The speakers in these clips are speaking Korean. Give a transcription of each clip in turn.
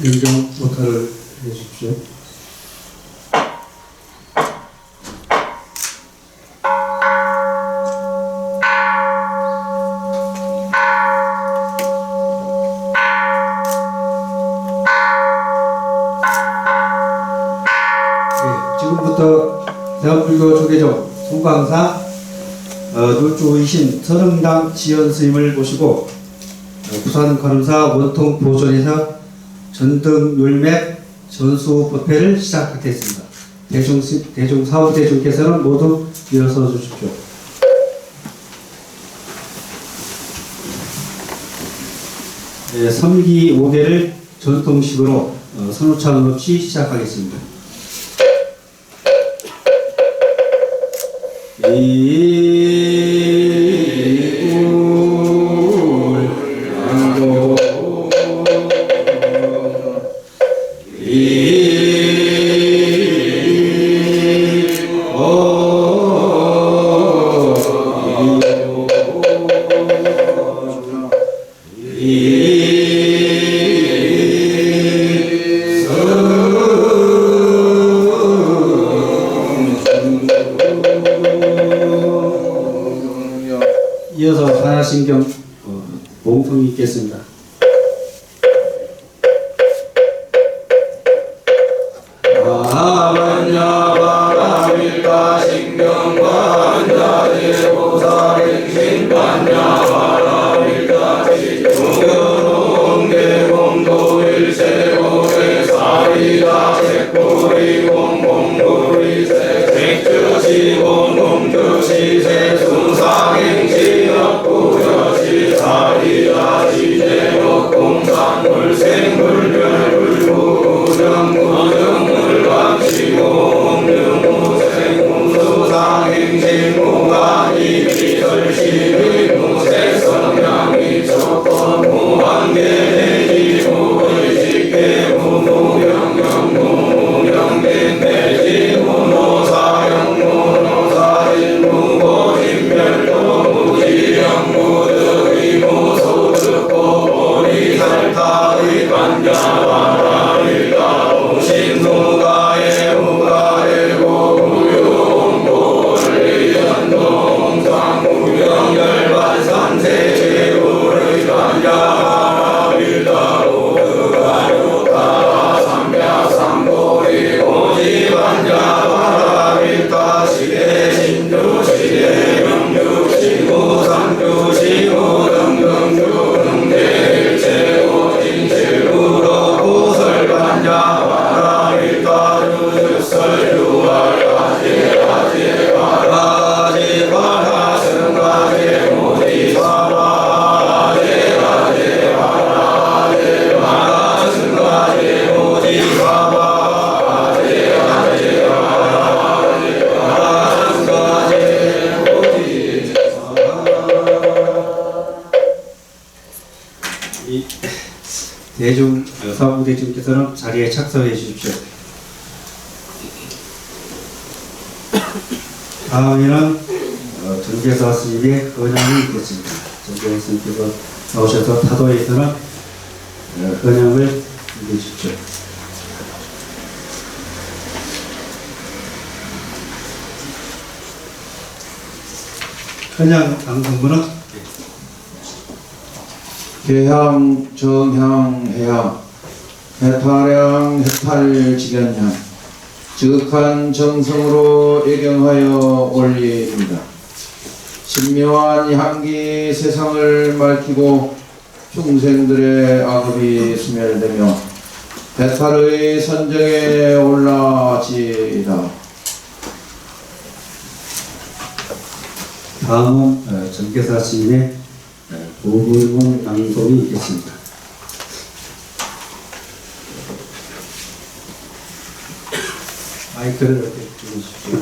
윤정 목화를 해주십시오. 지금부터 대한불교 조계종 송광사 노조이신 선흥당 지연 스님을 모시고 부산 관음사 원통 보존에서 전등 율맥 전수 법회를 시작하겠습니다. 사후대중께서는 모두 일어서 주십시오. 네, 3기 5개를 전통식으로 선우창 없이 시작하겠습니다. 이어서 산하신경 몽통이 있겠습니다. 반야바라밀가 신경반야제 보살행신 반야바라밀가지 중견홍계공도일체고의 사리다 색고리공 공도리세 색주시공 공주시세 순상행시 역부여시 사리다 시제목 공산물생 물별불구정 무생무수상행신 무관이 미설시의 무색성향이 조건 무한계내지 무의식계 무무명령 무무명된 내지 무노사형 무노사일 무고인별도 무지령 무득의 무소득고 보리살타의 관자바라일가 오신무가의 무가의 무명열반산세 제우의 관자바라일가로 그가요타 삼야삼보리 오지반자바라일가 시대신주 시대명주 시무삼주 시무등등주 등대일체고 진실무로 구설반자바라일가 주설주알가지 가지 가라 승가지 모지사라 승가지 모지사라 사부대중께서는 자리에 착석해 주십시오. 다음에는 전계사 스님의 헌양이 있겠습니다. 전계사 스님께서 나오셔서 타도에서는 헌양을 해주십시오. 헌양 방송부는 개향, 정향, 해향, 해탈향, 해탈직연향, 지극한 정성으로 애경하여 올립니다. 신묘한 향기 세상을 밝히고 중생들의 악업이 소멸되며 해탈의 선정에 올라지이다. 다음은 전계사 스님의 보불문 낭독이 있겠습니다. 마이크를 이렇게 주십시오.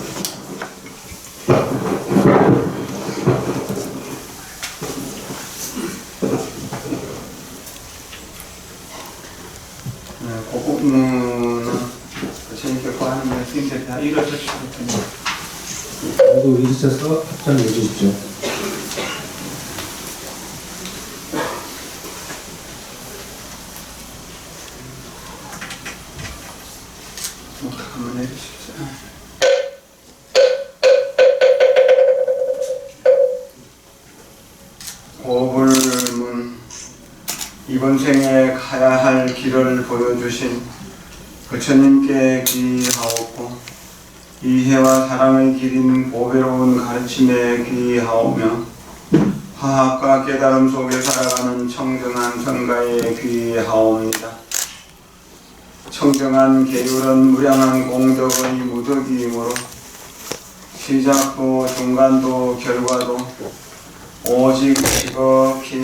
고국문은 스님께서 하는 스님들 다 일어서시고 모두 일으켜서 합장해 주십시오. 한번 해주십시오. 오불문 이번 생에 가야 할 길을 보여주신 부처님께 귀하옵고 이해와 사랑의 길인 보배로운 가르침에 귀하오며 화합과 깨달음 속에 살아가는 청정한 성가에 귀하옵니다. 청정한 계율은 무량한 공덕의 무덕이므로 시작도 중간도 결과도 오직 지극히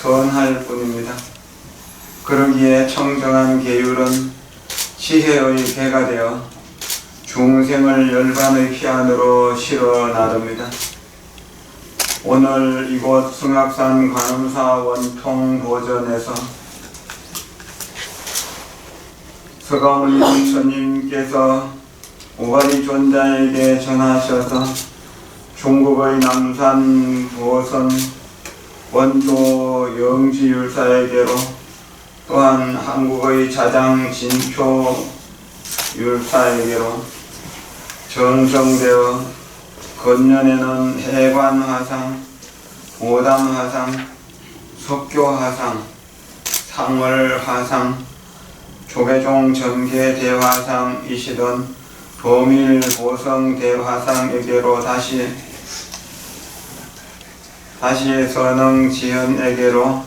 선할 뿐입니다. 그러기에 청정한 계율은 지혜의 배가 되어 중생을 열반의 피 안으로 실어 나릅니다. 오늘 이곳 승악산 관음사 원통보전에서 서가모니 부처님께서 오가리 존자에게 전하셔서 중국의 남산 보선 원조 영지율사에게로 또한 한국의 자장 진표 율사에게로 전성되어 건년에는 해관화상, 오담화상, 석교화상, 상월화상, 조계종 전계대화상이시던 도밀보성대화상에게로 다시 선흥지연에게로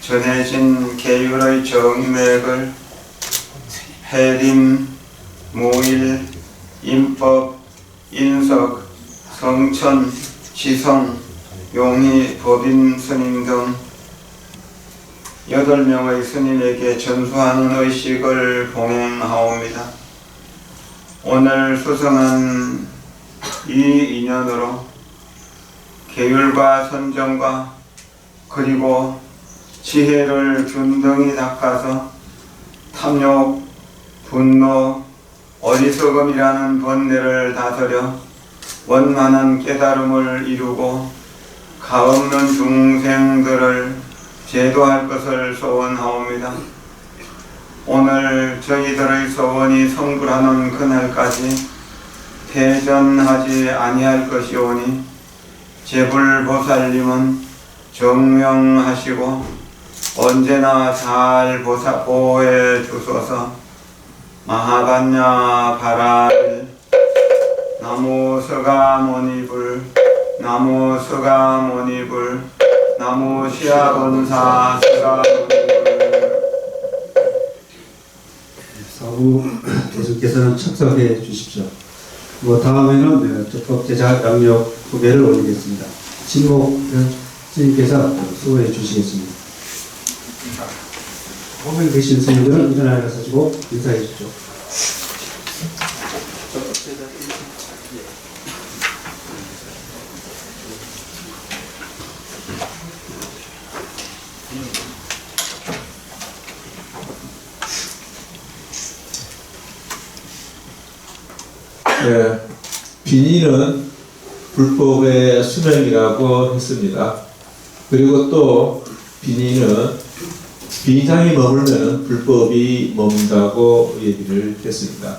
전해진 계율의 정맥을 해림, 무일, 인법, 인석, 성천, 지성, 용희, 법인 스님 등 8명의 스님에게 전수하는 의식을 봉행하옵니다. 오늘 수성은 이 인연으로 계율과 선정과 그리고 지혜를 균등히 닦아서 탐욕, 분노, 어리석음이라는 번뇌를 다스려 원만한 깨달음을 이루고 가없는 중생들을 제도할 것을 소원하옵니다. 오늘 저희들의 소원이 성불하는 그날까지 퇴전하지 아니할 것이오니 제불보살님은 정명하시고 언제나 잘 보호해 주소서. 마하반야 바라일 나무 서가모니불 나무 서가모니불 나무 시아본사 서가모니불. 사부 교수께서는 착석해 주십시오. 다음에는 적법제자 양력 후배를 올리겠습니다. 진목 스님께서 수고해 주시겠습니다. 호명 계신 스님들은 일어나 가지고 인사해 주십시오. 네, 비니는 불법의 수명이라고 했습니다. 그리고 또 비니는 비장이 머물면 불법이 머문다고 얘기를 했습니다.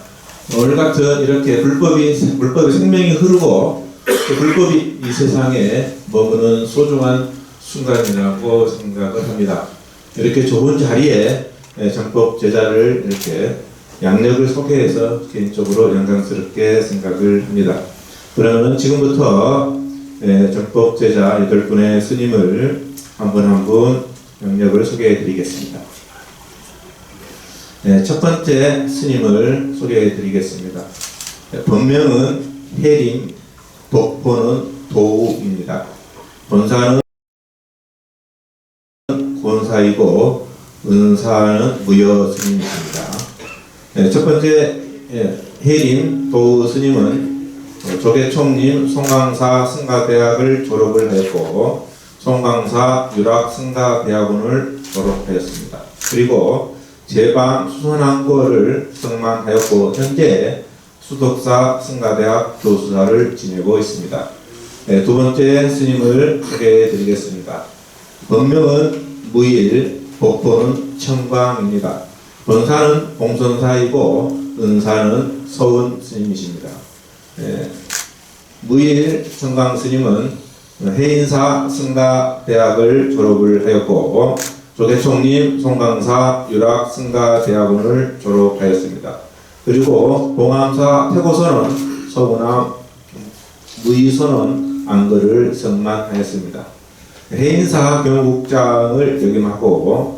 오늘 같은 이렇게 불법의 생명이 흐르고 불법이 이 세상에 머무는 소중한 순간이라고 생각을 합니다. 이렇게 좋은 자리에 정법 제자를 이렇게 양력을 소개해서 개인적으로 영광스럽게 생각을 합니다. 그러면 지금부터 정법 제자 8분의 스님을 한 분 한 분 양력을 소개해 드리겠습니다. 첫 번째 스님을 소개해 드리겠습니다. 본명은 해림, 독포는 도우입니다. 본사는 권사이고 은사는 무여 스님이십니다. 첫 번째 해림 도우 스님은 조계총림 송강사 승가대학을 졸업을 하였고 송강사 유락승가대학원을 졸업하였습니다. 그리고 제방 수선왕고를 성망하였고 현재 수덕사 승가대학 교수사를 지내고 있습니다. 두 번째 스님을 소개해 드리겠습니다. 법명은 무일, 복포는 청광입니다. 본사는 봉선사이고 은사는 서운 스님이십니다. 무일 성강 스님은 해인사 승가대학을 졸업을 하였고 조계총림 송강사 유락 승가대학원을 졸업하였습니다. 그리고 봉암사 태고선언 서구남 무의선언 안거를 성만하였습니다. 해인사 교육국장을 역임하고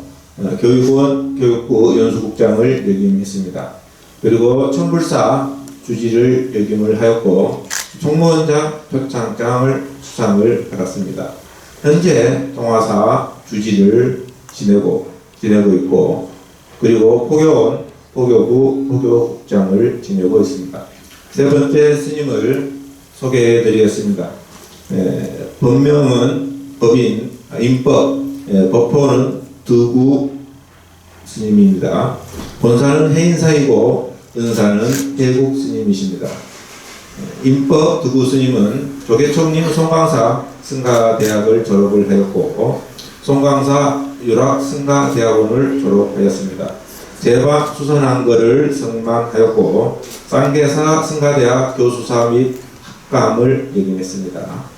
교육원 교육부 연수국장을 역임했습니다. 그리고 천불사 주지를 역임을 하였고 총무원장 표창장을 수상을 받았습니다. 현재 동화사 주지를 지내고 있고 그리고 포교원 포교부 포교국장을 지내고 있습니다. 세 번째 스님을 소개해 드리겠습니다. 본명은 법인 인법, 법포는 드구 스님입니다. 본사는 해인사이고 은사는 대국 스님이십니다. 인법 드구 스님은 조계총림 송광사 승가대학을 졸업을 하였고 송광사 유락 승가대학원을 졸업하였습니다. 제박 수선한거를 성망하였고 쌍계사 승가대학 교수사 및 학감을 역임했습니다.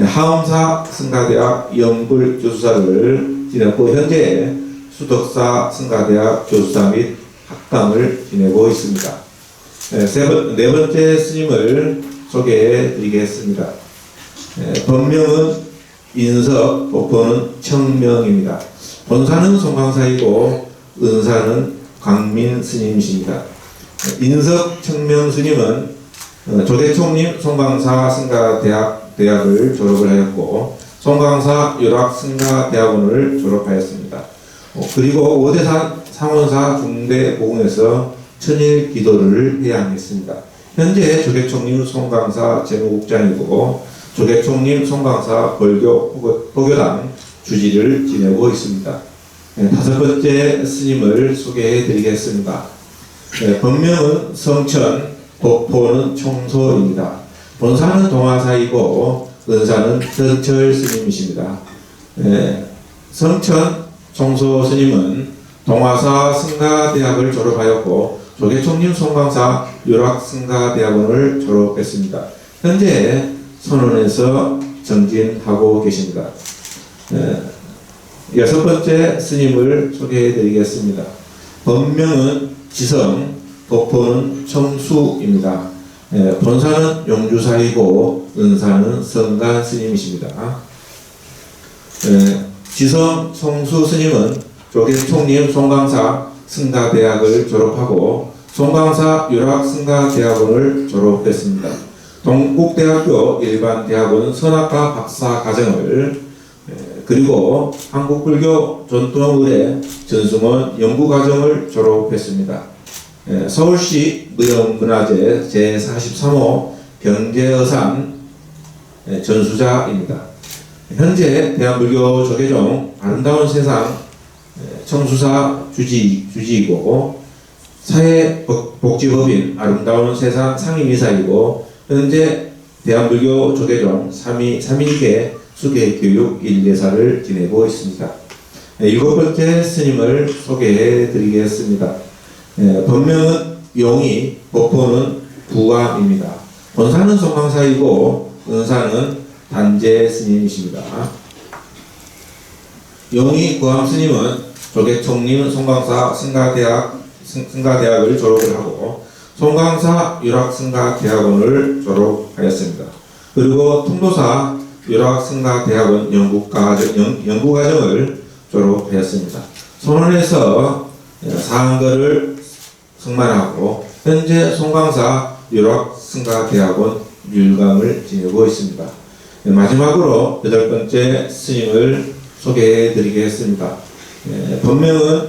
하엄사 승가대학 영불 교수사를 지냈고 현재 수덕사 승가대학 교수사 및 학감을 지내고 있습니다. 네 번째 스님을 소개해 드리겠습니다. 본명은 인석, 법포는 청명입니다. 본사는 송광사이고 은사는 광민 스님이십니다. 인석 청명 스님은 조계총림 송광사 승가대학을 졸업을 하였고 송광사 유락승가대학원을 졸업하였습니다. 그리고 오대산 상원사 중대보궁에서 천일 기도를 해양했습니다. 현재 조계총림 송광사 재무국장이고 조계총림 송광사 포교당 주지를 지내고 있습니다. 다섯 번째 스님을 소개해 드리겠습니다. 본명은 성천, 법포는 총소입니다. 본사는 동화사이고 은사는 전철 스님이십니다. 성천 총소 스님은 동화사 승가대학을 졸업하였고 조계총림 송광사 유락승가대학원을 졸업했습니다. 현재 선원에서 정진하고 계십니다. 여섯 번째 스님을 소개해 드리겠습니다. 본명은 지성, 법포는 청수입니다. 본사는 용주사이고 은사는 성간 스님이십니다. 지성 송수 스님은 조계총림 송광사 승가대학을 졸업하고 송광사 유락승가대학원을 졸업했습니다. 동국대학교 일반대학원 선학과 박사과정을 그리고 한국불교 전통의례 전승원 연구과정을 졸업했습니다. 서울시 무형문화재 제43호 병제어산 전수자입니다. 현재 대한불교 조계종 아름다운 세상 청수사 주지이고 사회복지법인 아름다운 세상 상임이사이고 현재 대한불교 조계종 3.1개 수계교육 1대사를 지내고 있습니다. 일곱 번째 스님을 소개해 드리겠습니다. 본명은 용이, 법포는 부암입니다. 본사는 송광사이고 은사는 단재 스님이십니다. 용이 부암 스님은 조계총림 송광사 승가대학을 졸업을 하고 송광사 유락승가대학원을 졸업하였습니다. 그리고 통도사 유락승가대학원 연구과정을 졸업하였습니다. 선원에서 사한거를 승만하고 현재 송광사 유락승가대학원 율감을 지내고 있습니다. 마지막으로 여덟 번째 스님을 소개해 드리겠습니다. 본명은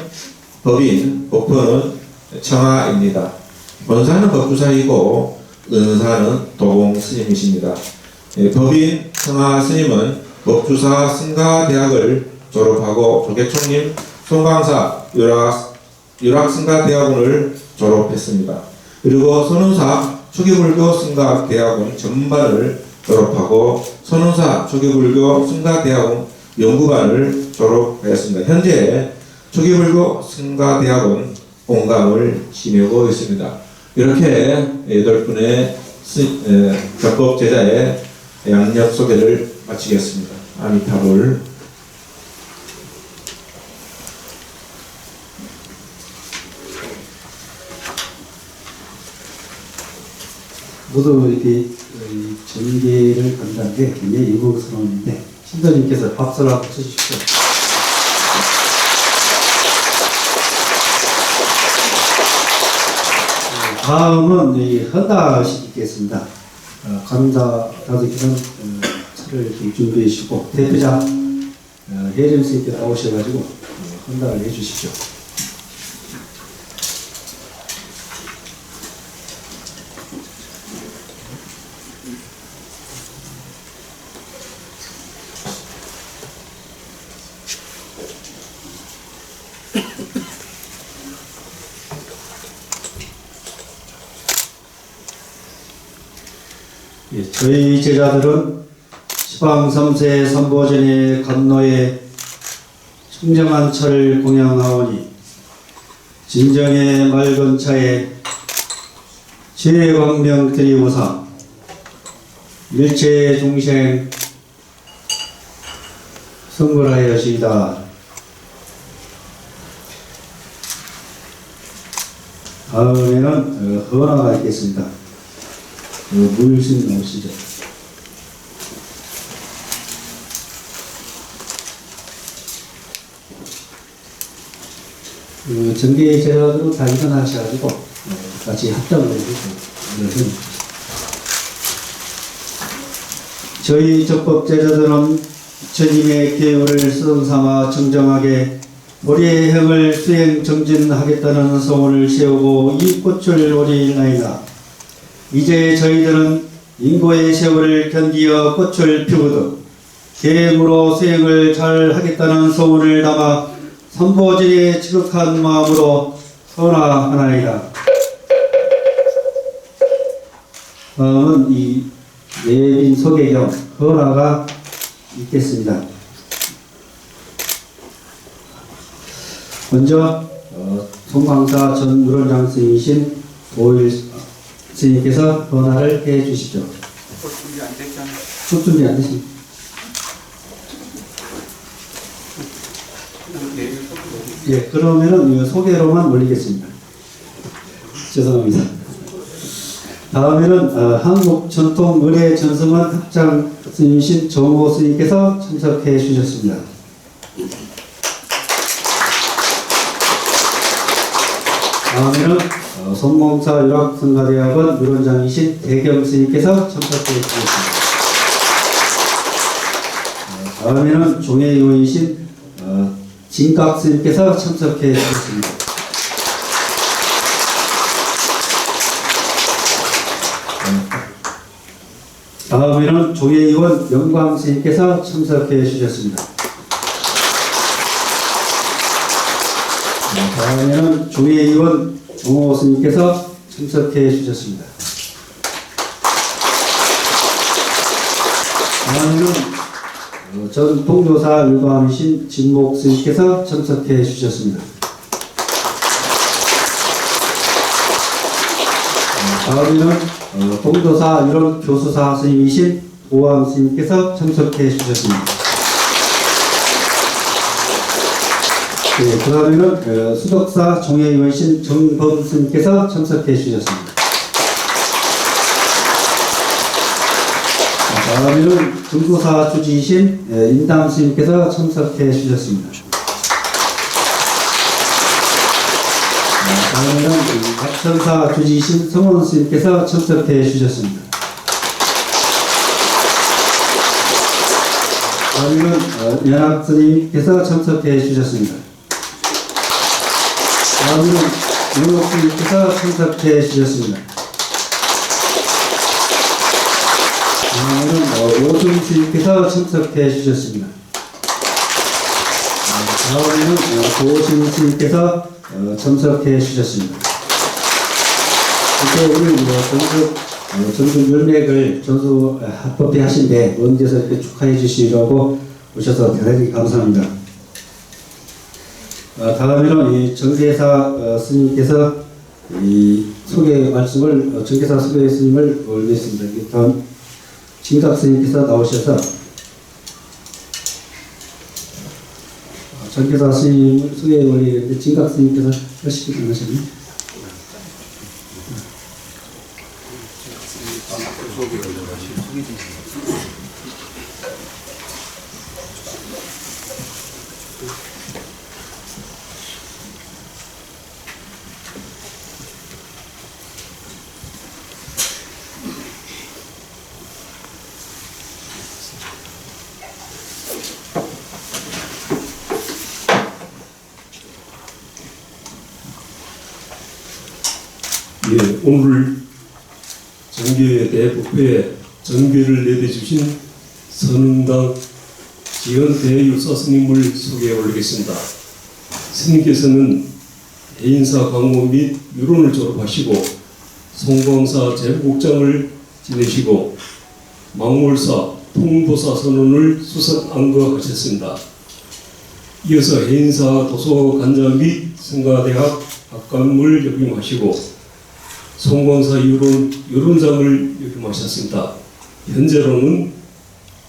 법인, 법포는 청하입니다. 본사는 법주사이고 은사는 도공 스님이십니다. 법인 청하 스님은 법주사 승가대학을 졸업하고 조계총림 송광사 유락승가대학원을 졸업했습니다. 그리고 선운사 초기불교 승가대학원 전반을 졸업하고 선운사 초기불교 승가대학원 연구반을 졸업하였습니다. 현재 초기불교 승가대학원 공감을 지니고 있습니다. 이렇게 8분의 적법 제자의 양력 소개를 마치겠습니다. 아미타불. 모두 이렇게 전개를 간다는 게 굉장히 영광스러운데 신도님께서 박수를 한번 쳐주십시오. 다음은 이 헌다식 있겠습니다. 감사다들께서는 차를 이렇게 준비해 주시고 대표자 혜림 선생님께 나오셔가지고 헌다를 해 주십시오. 예, 저희 제자들은 시방 3세 삼보전의 감로에 청정한 차를 공양하오니 진정의 맑은 차에 지혜 광명 드리고사 일체 중생 성불하여시이다. 다음에는 헌화가 있겠습니다. 물신 나오시죠. 전계 제자들은 다 일어나셔가지고 같이 합장을 해주고 저희 적법 제자들은 부처님의 계율을 수동삼아 정정하게 우리의 행을 수행 정진하겠다는 소원을 세우고 이 꽃을 오리나이다. 이제 저희들은 인고의 세월을 견디어 꽃을 피우듯 계획으로 수행을 잘 하겠다는 소원을 담아 삼보전에 지극한 마음으로 헌화하나이다. 다음은 이 예빈 소개 겸 헌화가 있겠습니다. 먼저 송광사 전 유론장 스님이신 오일 스님께서 헌화를 해 주시죠. 준비 안 됐잖아. 준비 안 되십니까? 예, 그러면은 소개로만 올리겠습니다. 죄송합니다. 다음에는 한국 전통 의례 전승원 합장 스님이신 정호 스님께서 참석해 주셨습니다. 다음에는 성공사 유학성가대학원 유론장이신 대경 스님께서 참석해 주셨습니다. 다음에는 종회의원이신 진각 스님께서 참석해 주셨습니다. 다음에는 종회의원 영광 스님께서 참석해 주셨습니다. 다음에는 종회의원 정호 스님께서 참석해 주셨습니다. 다음에는 전 통교사 일감이신 진목 스님께서 참석해 주셨습니다. 다음에는 통교사 유론 교수사 스님이신 도암 스님께서 참석해 주셨습니다. 네, 그 다음에는 수덕사 종회의원이신 정범 스님께서 참석해 주셨습니다. 다음에는 중고사 주지이신 인담 스님께서 참석해 주셨습니다. 다음에는 각천사 주지이신 성원 스님께서 참석해 주셨습니다. 다음에는 연합 스님께서 참석해 주셨습니다. 다음에는 윤옥 스님께서 참석해 주셨습니다. 다음에는 오승 스님께서 참석해 주셨습니다. 다음에는 고신 스님께서 참석해 주셨습니다. 이렇게 오늘 전수 열맥을 전수 합법회 하신데 먼 데서 이렇게 축하해 주시려고 오셔서 대단히 감사합니다. 다음에는 이 정계사 스님께서 이 소개 말씀을 정계사 소개 스님을 올리겠습니다. 다음 진각 스님께서 나오셔서 정계사 스님을 소개해 올리는데 진각 스님께서 하시기 원하셨나요? 예, 오늘 정교회 대법회에 정교를 내려주신 선흥당 지연 대율사 스님을 소개해 올리겠습니다. 스님께서는 해인사 강호 및 유론을 졸업하시고 송광사 제국장을 지내시고 망월사 통도사 선언을 수석 안거하셨습니다. 이어서 해인사 도서관장 및 성가대학 학감을 역임하시고 송광사 유론장을 역임하셨습니다. 현재로는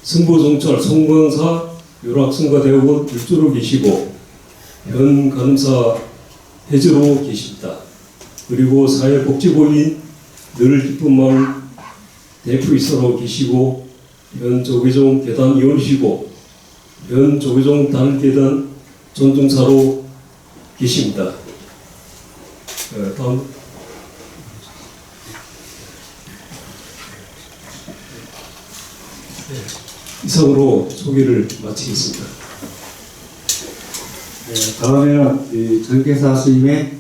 승보종찰 송광사 유락성가대학원 율주로 계시고 현 간음사 해제로 계십니다. 그리고 사회복지부인 늘 기쁜 마을 대표이사로 계시고 현 조계종 계단 이원이시고 현 조계종 단계단 존중사로 계십니다. 다음 이상으로 소개를 마치겠습니다. 다음에는 이 정계사 스님의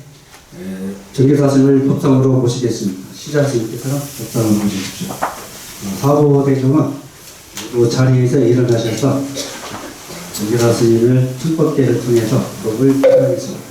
정계사 스님을 법상으로 모시겠습니다. 시자 스님께서 법상을 모시십시오. 사보대금은 이 자리에서 일어나셔서 정계사 스님을 축법계를 통해서 법을 하겠습니다.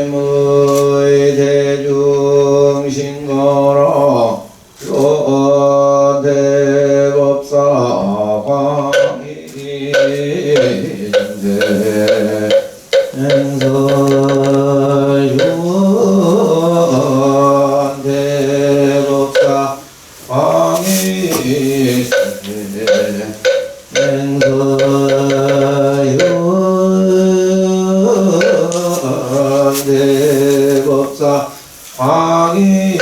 차경심심의 대중신거로 대법사 광인대 행서유원 대법사 광인대 대법사 광이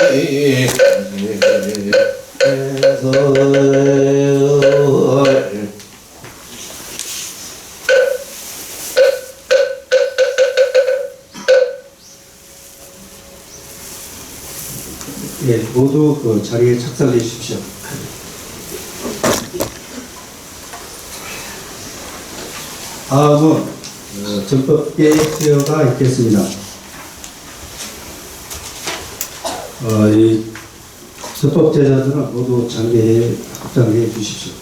예, 모두 그 자리에 착석해 주십시오. 다음은 전법계 수여가 있겠습니다. 이 전법 제자들은 모두 장계에 합장해 주십시오.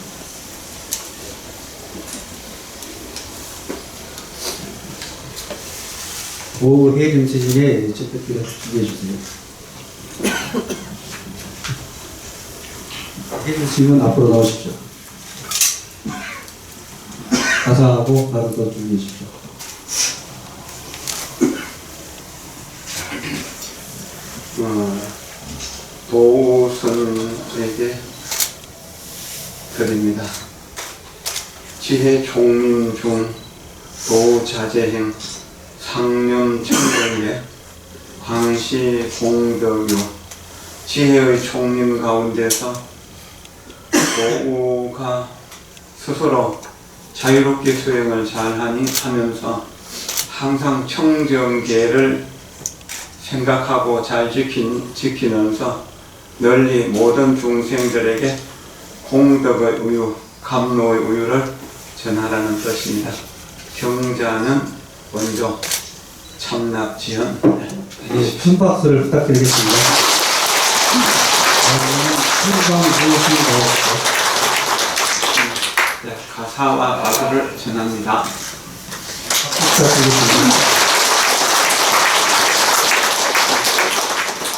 오해림 지진의 전법계를 준비해 주세요. 해림 지진은 앞으로 나오십시오. 가사하고 바로도 준비해 주십시오. 도우선에게 드립니다. 지혜 총림 중 도자재행 상념청정예 광시 공덕유 지혜의 총림 가운데서 도우가 스스로 자유롭게 수행을 잘하니 하면서 항상 청정계를 생각하고 잘 지키면서 널리 모든 중생들에게 공덕의 우유, 감로의 우유를 전하라는 뜻입니다. 경자는 먼저 참납지연. 큰 박수를 부탁드리겠습니다. 네, 가사와 가사를 전합니다.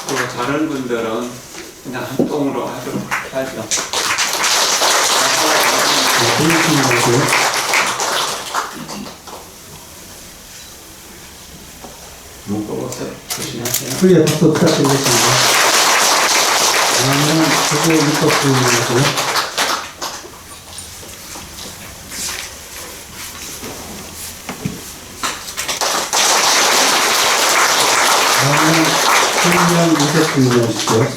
그리고 다른 분들은 그냥 합동으로 하도록 하죠. 묶어보세요. 조심하세요. 크게 박수 부탁드리겠습니다. 다음은 조교 입법부이고요. 다음은 신명 이세풍 오십시오.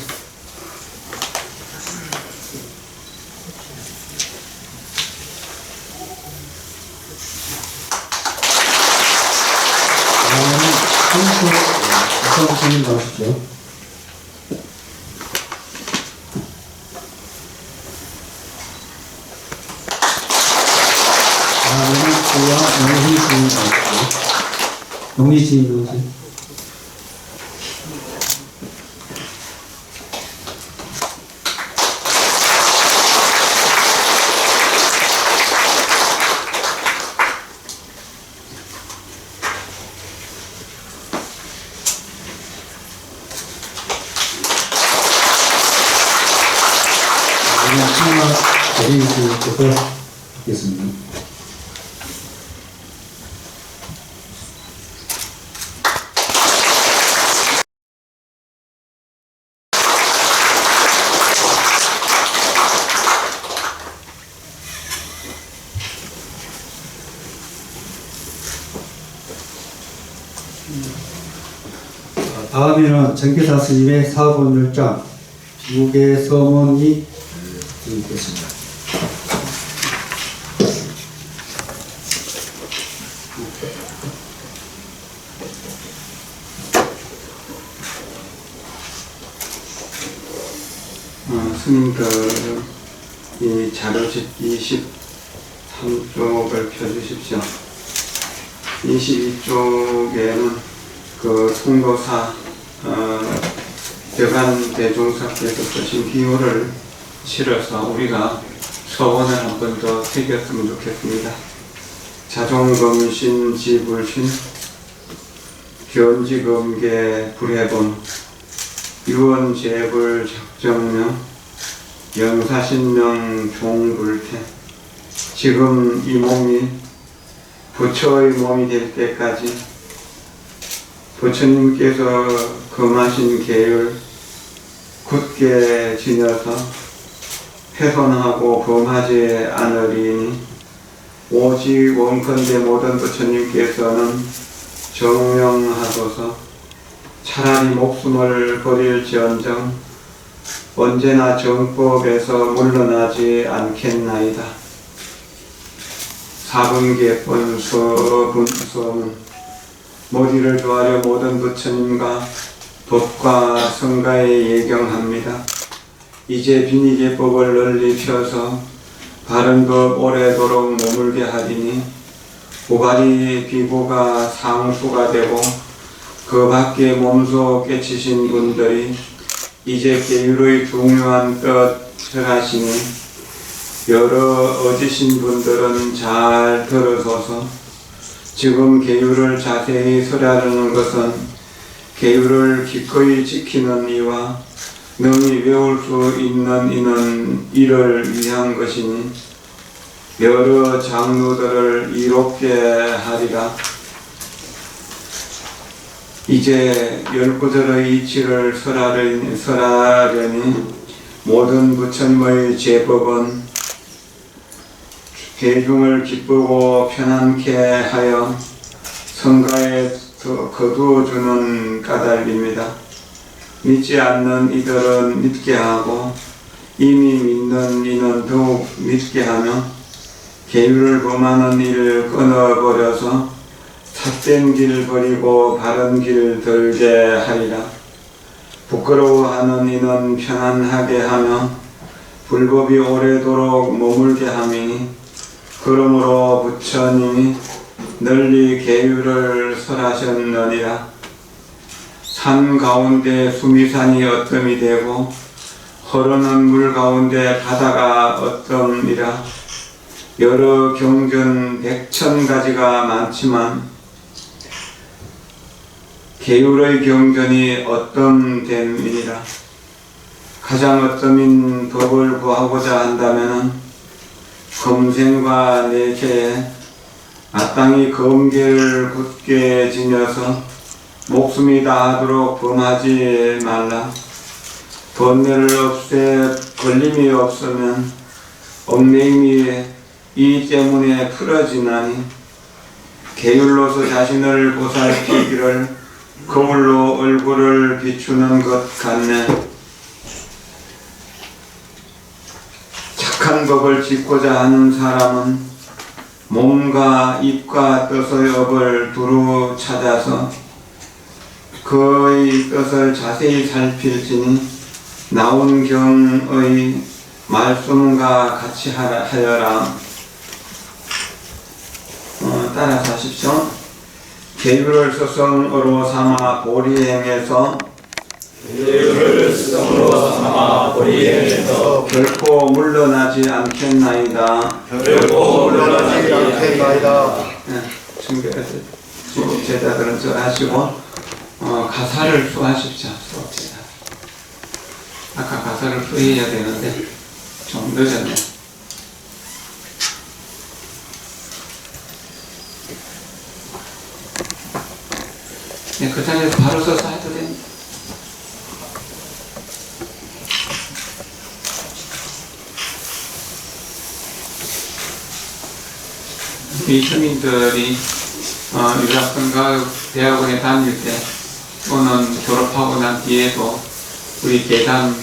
선생님 나오십시오. 다음에는 고와 영희 주인 나오십시오. 영희 주인 나오세요. 청라 대리인께서 하겠습니다. 다음에는 정계사 스님의 사본율장 비국의 서문이 드리겠습니다. 스님들 이 자료집 23쪽을 펴주십시오. 22쪽에는 그 통도사 대관 대종사께서 쓰신 기호를 실어서 우리가 서원을 한 번 더 새겼으면 좋겠습니다. 자종검신 지불신 견지검계 불해본 유언제불 작정명 영사신명 종불태. 지금 이 몸이 부처의 몸이 될 때까지 부처님께서 금하신 계율 굳게 지녀서 훼손하고 범하지 않으리니 오직 원컨대 모든 부처님께서는 정명하소서. 차라리 목숨을 버릴지언정 언제나 정법에서 물러나지 않겠나이다. 사분계본 서분서문 모디를 조하려 모든 부처님과 법과 성가에 예경합니다. 이제 비니계법을 널리 펴서 바른 법 오래도록 머물게 하리니 고가리 비고가 상수가 되고 그 밖에 몸소 깨치신 분들이 이제 계율의 중요한 뜻을 하시니 여러 어지신 분들은 잘 들으소서. 지금 계율을 자세히 설하려는 것은 계율을 기꺼이 지키는 이와 능히 외울 수 있는 이는 이를 위한 것이니 여러 장로들을 이롭게 하리라. 이제 19절의 이치를 설하려니 모든 부처님의 제법은 대중을 기쁘고 편안케 하여 성가에 거두어주는 까닭입니다. 믿지 않는 이들은 믿게 하고 이미 믿는 이는 더욱 믿게 하며 계율을 범하는 이를 끊어버려서 삿된 길 버리고 바른 길 들게 하리라. 부끄러워하는 이는 편안하게 하며 불법이 오래도록 머물게 함이니 그러므로 부처님이 널리 계율을 설하셨느니라. 산 가운데 수미산이 어뜸이 되고 흐르는 물 가운데 바다가 어떤이라. 여러 경전 100,000가지가 많지만 계율의 경전이 어떤됨이니라. 가장 어떠민 법을 구하고자 한다면 검생과 내세에 마땅히 검계를 굳게 지녀서 목숨이 다하도록 범하지 말라. 번뇌를 없애 걸림이 없으면 얽매임이 이 때문에 풀어지나니 계율로서 자신을 보살피기를 거울로 얼굴을 비추는 것 같네. 착한 법을 짓고자 하는 사람은 몸과 입과 뜻의 업을 두루 찾아서 그의 뜻을 자세히 살필지니 나온 경의 말씀과 같이 하여라. 따라서 하십시오. 계율을 스승으로 삼아 보리행에서 결코 물러나지 않겠나이다. 제자들은 저 하시고 가사를 수하십시오. 아까 가사를 수해야 되는데 좀 늦었네. 네, 그 자리에서 바로 써서 해도 됩니다. 이 시민들이 유학생과 대학원에 다닐 때 또는 졸업하고 난 뒤에도 우리 계단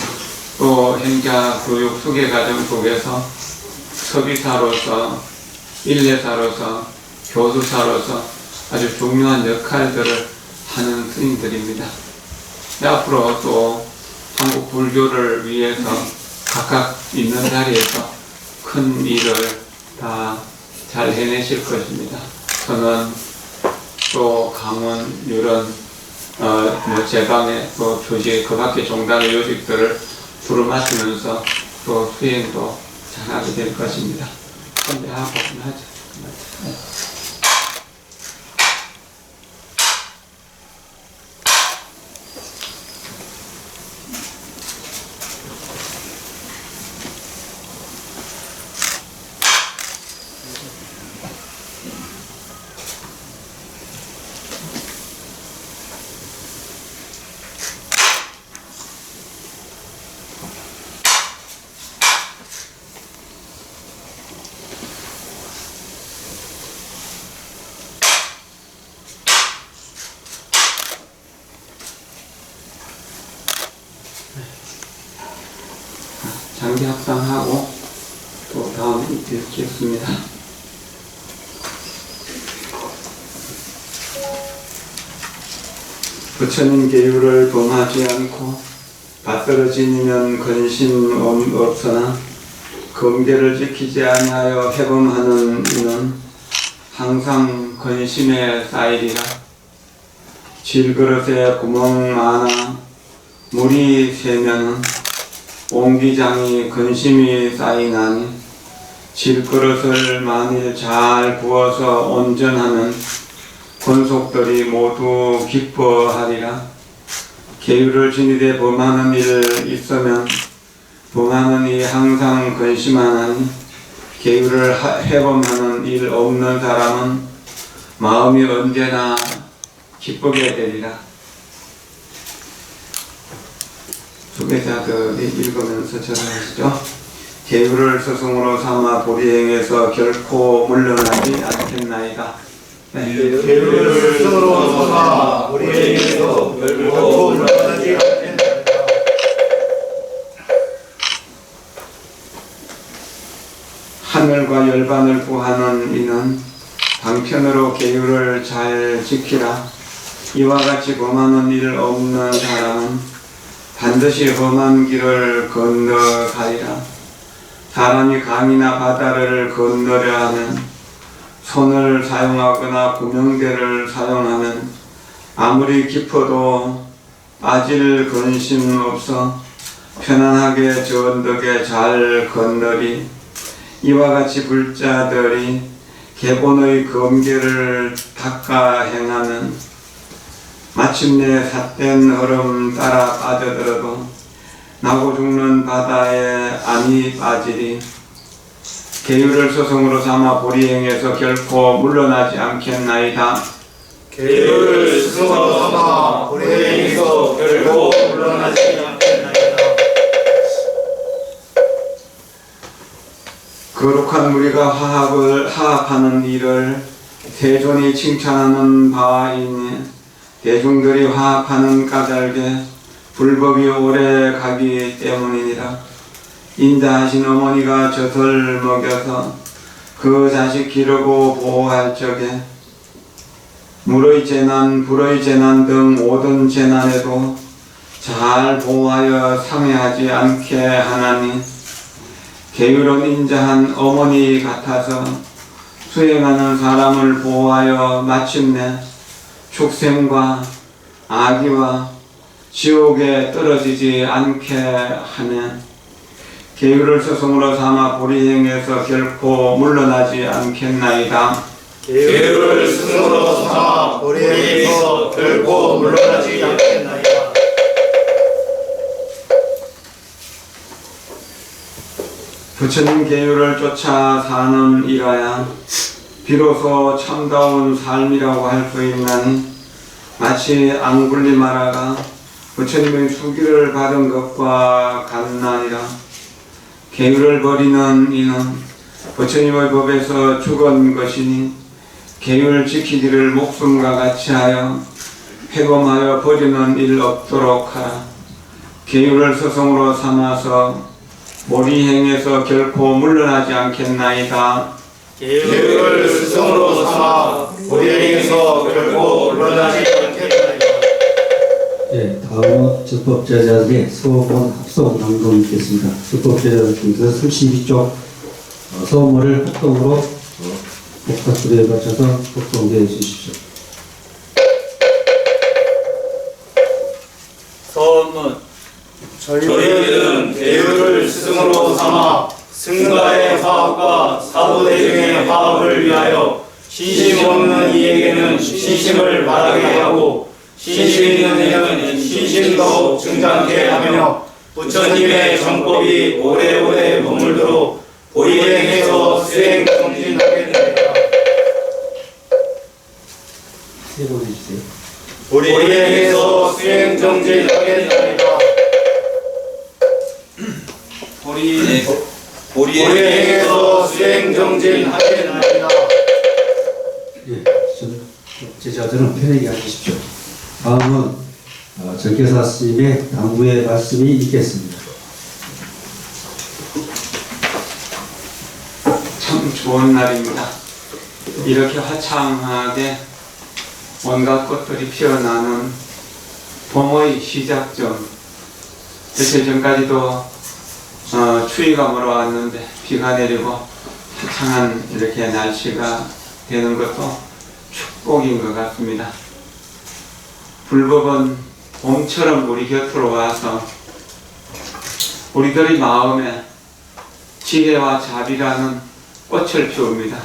또 행자 교육 수계 과정 속에서 서비사로서 인례사로서 교수사로서 아주 중요한 역할들을 하는 스님들입니다. 앞으로 또 한국 불교를 위해서 각각 있는 자리에서 큰 일을 다 잘 해내실 것입니다. 저는 또 강원, 유런, 제방에 또 조직, 그 밖에 종단의 요직들을 두루마시면서 또 수행도 잘하게 될 것입니다. 근데 하고 하죠. 네. 장기 합상하고 또 다음에 뵙겠습니다. 부처님 계율을 범하지 않고 받들어지면 근심 없으나 검계를 지키지 아니하여 해범하는 이는 항상 근심에 쌓이리라. 질그릇에 구멍 많아 물이 새면은 옹기장이 근심이 쌓이나니 질그릇을 만일 잘 부어서 온전하면 권속들이 모두 기뻐하리라. 계율을 지니되 범하는 일 있으면 범하는 이 항상 근심하나니 계율을 해범하는 일 없는 사람은 마음이 언제나 기쁘게 되리라. 수배자들이 읽으면서 절하시죠. 계율을 스승으로 삼아 보리행에서 결코 물러나지 않겠나이다. 네. 계율을 스승으로 삼아 보리행에서 결코 물러나지 않겠나이다. 하늘과 열반을 구하는 이는 방편으로 계율을 잘 지키라. 이와 같이 범하는 일 없는 사람은 반드시 험한 길을 건너가리라. 사람이 강이나 바다를 건너려 하면 손을 사용하거나 구명대를 사용하면 아무리 깊어도 빠질 근심 없어 편안하게 저 언덕에 잘 건너리. 이와 같이 불자들이 계본의 검계를 닦아 행하면 마침내 삿된 얼음 따라 빠져들어도 나고 죽는 바다에 안이 빠지리. 계율을 소송으로 삼아 보리행에서 결코 물러나지 않겠나이다. 계율을 스승으로 삼아 불행에서 결코 물러나지 않겠나이다. 거룩한 무리가 화합하는 일을 세존이 칭찬하는 바이니 대중들이 화합하는 까닭에 불법이 오래 가기 때문이니라. 인자하신 어머니가 젖을 먹여서 그 자식 기르고 보호할 적에 물의 재난, 불의 재난 등 모든 재난에도 잘 보호하여 상해하지 않게 하나니 게으른 인자한 어머니 같아서 수행하는 사람을 보호하여 마침내 축생과 악의와 지옥에 떨어지지 않게 하네. 계율을 스승으로 삼아 보리행에서 결코 물러나지 않겠나이다. 계율을 스승으로 삼아 불행에서 결코 물러나지 않겠나이다. 부처님 계율을 쫓아 사는 이라야 비로소 참다운 삶이라고 할 수 있나니 마치 앙굴리마라가 부처님의 수기를 받은 것과 같나니라. 계율을 버리는 이는 부처님의 법에서 죽은 것이니 계율 지키기를 목숨과 같이 하여 회범하여 버리는 일 없도록 하라. 계율을 스승으로 삼아서 보리행에서 결코 물러나지 않겠나이다. 계율을 스승으로 삼아 불행에서 결코 물러나지 않겠나이다. 예, 다음은 적법제자들의 소원 합성 낭독 있겠습니다. 적법제자들께서 32쪽 소원을 합동으로 복합부대에 맞춰서 복동해 주십시오. 소문. 저희는 계율을 스승으로 삼아 승가의 화합과 사도대중의 화합을 위하여 신심 없는 이에게는 신심을 말하게 하고 신심 있는 이는 신심도 증장케 하며 부처님의 정법이 오래오래 머물도록 보리행에서 수행 정진하겠나이다. 세 번 해주세요. 보리행에서 수행 정진하겠나이다. 보리행에서 수행 정진하겠나이다. 예, 제자들은 편하게 앉으십시오. 다음은 정교사 스님의 당부의 말씀이 있겠습니다. 참 좋은 날입니다. 이렇게 화창하게 온갖 꽃들이 피어나는 봄의 시작점. 며칠 전까지도 추위가 몰아왔는데 비가 내리고 화창한 이렇게 날씨가 되는 것도 축복인 것 같습니다. 불법은 봄처럼 우리 곁으로 와서 우리들의 마음에 지혜와 자비라는 꽃을 피웁니다.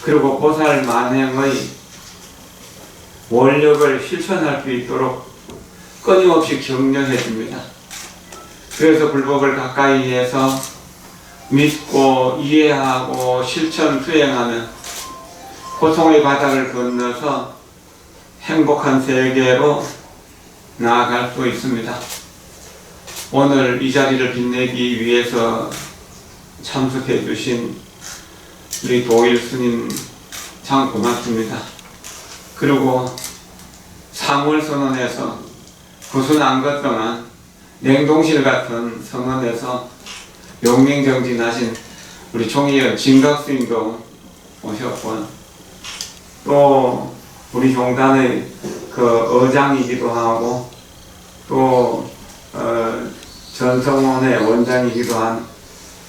그리고 보살 만행의 원력을 실천할 수 있도록 끊임없이 격려해 줍니다. 그래서 불법을 가까이에서 믿고 이해하고 실천 수행하면 고통의 바닥을 건너서 행복한 세계로 나아갈 수 있습니다. 오늘 이 자리를 빛내기 위해서 참석해 주신 우리 도일 스님 참 고맙습니다. 그리고 사물선언에서 구순 안것 동안 냉동실 같은 선언에서 용맹정진하신 우리 총회의 진각스님도 오셨고, 또 우리 종단의 그 의장이기도 하고 또 전성원의 원장이기도 한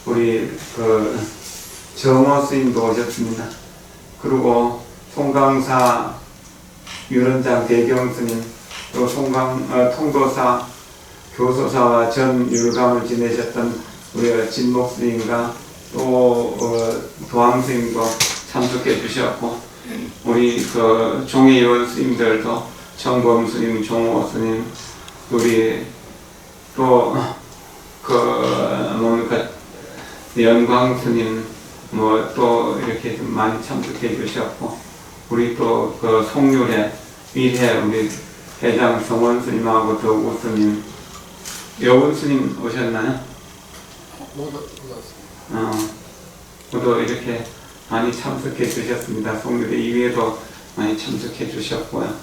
우리 그 정호 스님도 오셨습니다. 그리고 송강사 유런장 대경 스님, 또 통도사 교소사와 전 율감을 지내셨던 우리 진 목스님과 또 도암 스님도 참석해 주셨고, 우리 그 종회의원 스님들도 정범 스님, 종호 스님, 우리 또 그 뭡니까 연광 스님 뭐 또 이렇게 좀 많이 참석해 주셨고, 우리 또 그 송률회 위례 우리 회장 성원 스님하고 더우 스님, 여운 스님 오셨나요? 모두 이렇게 많이 참석해 주셨습니다. 송률회 이외에도 많이 참석해 주셨고요.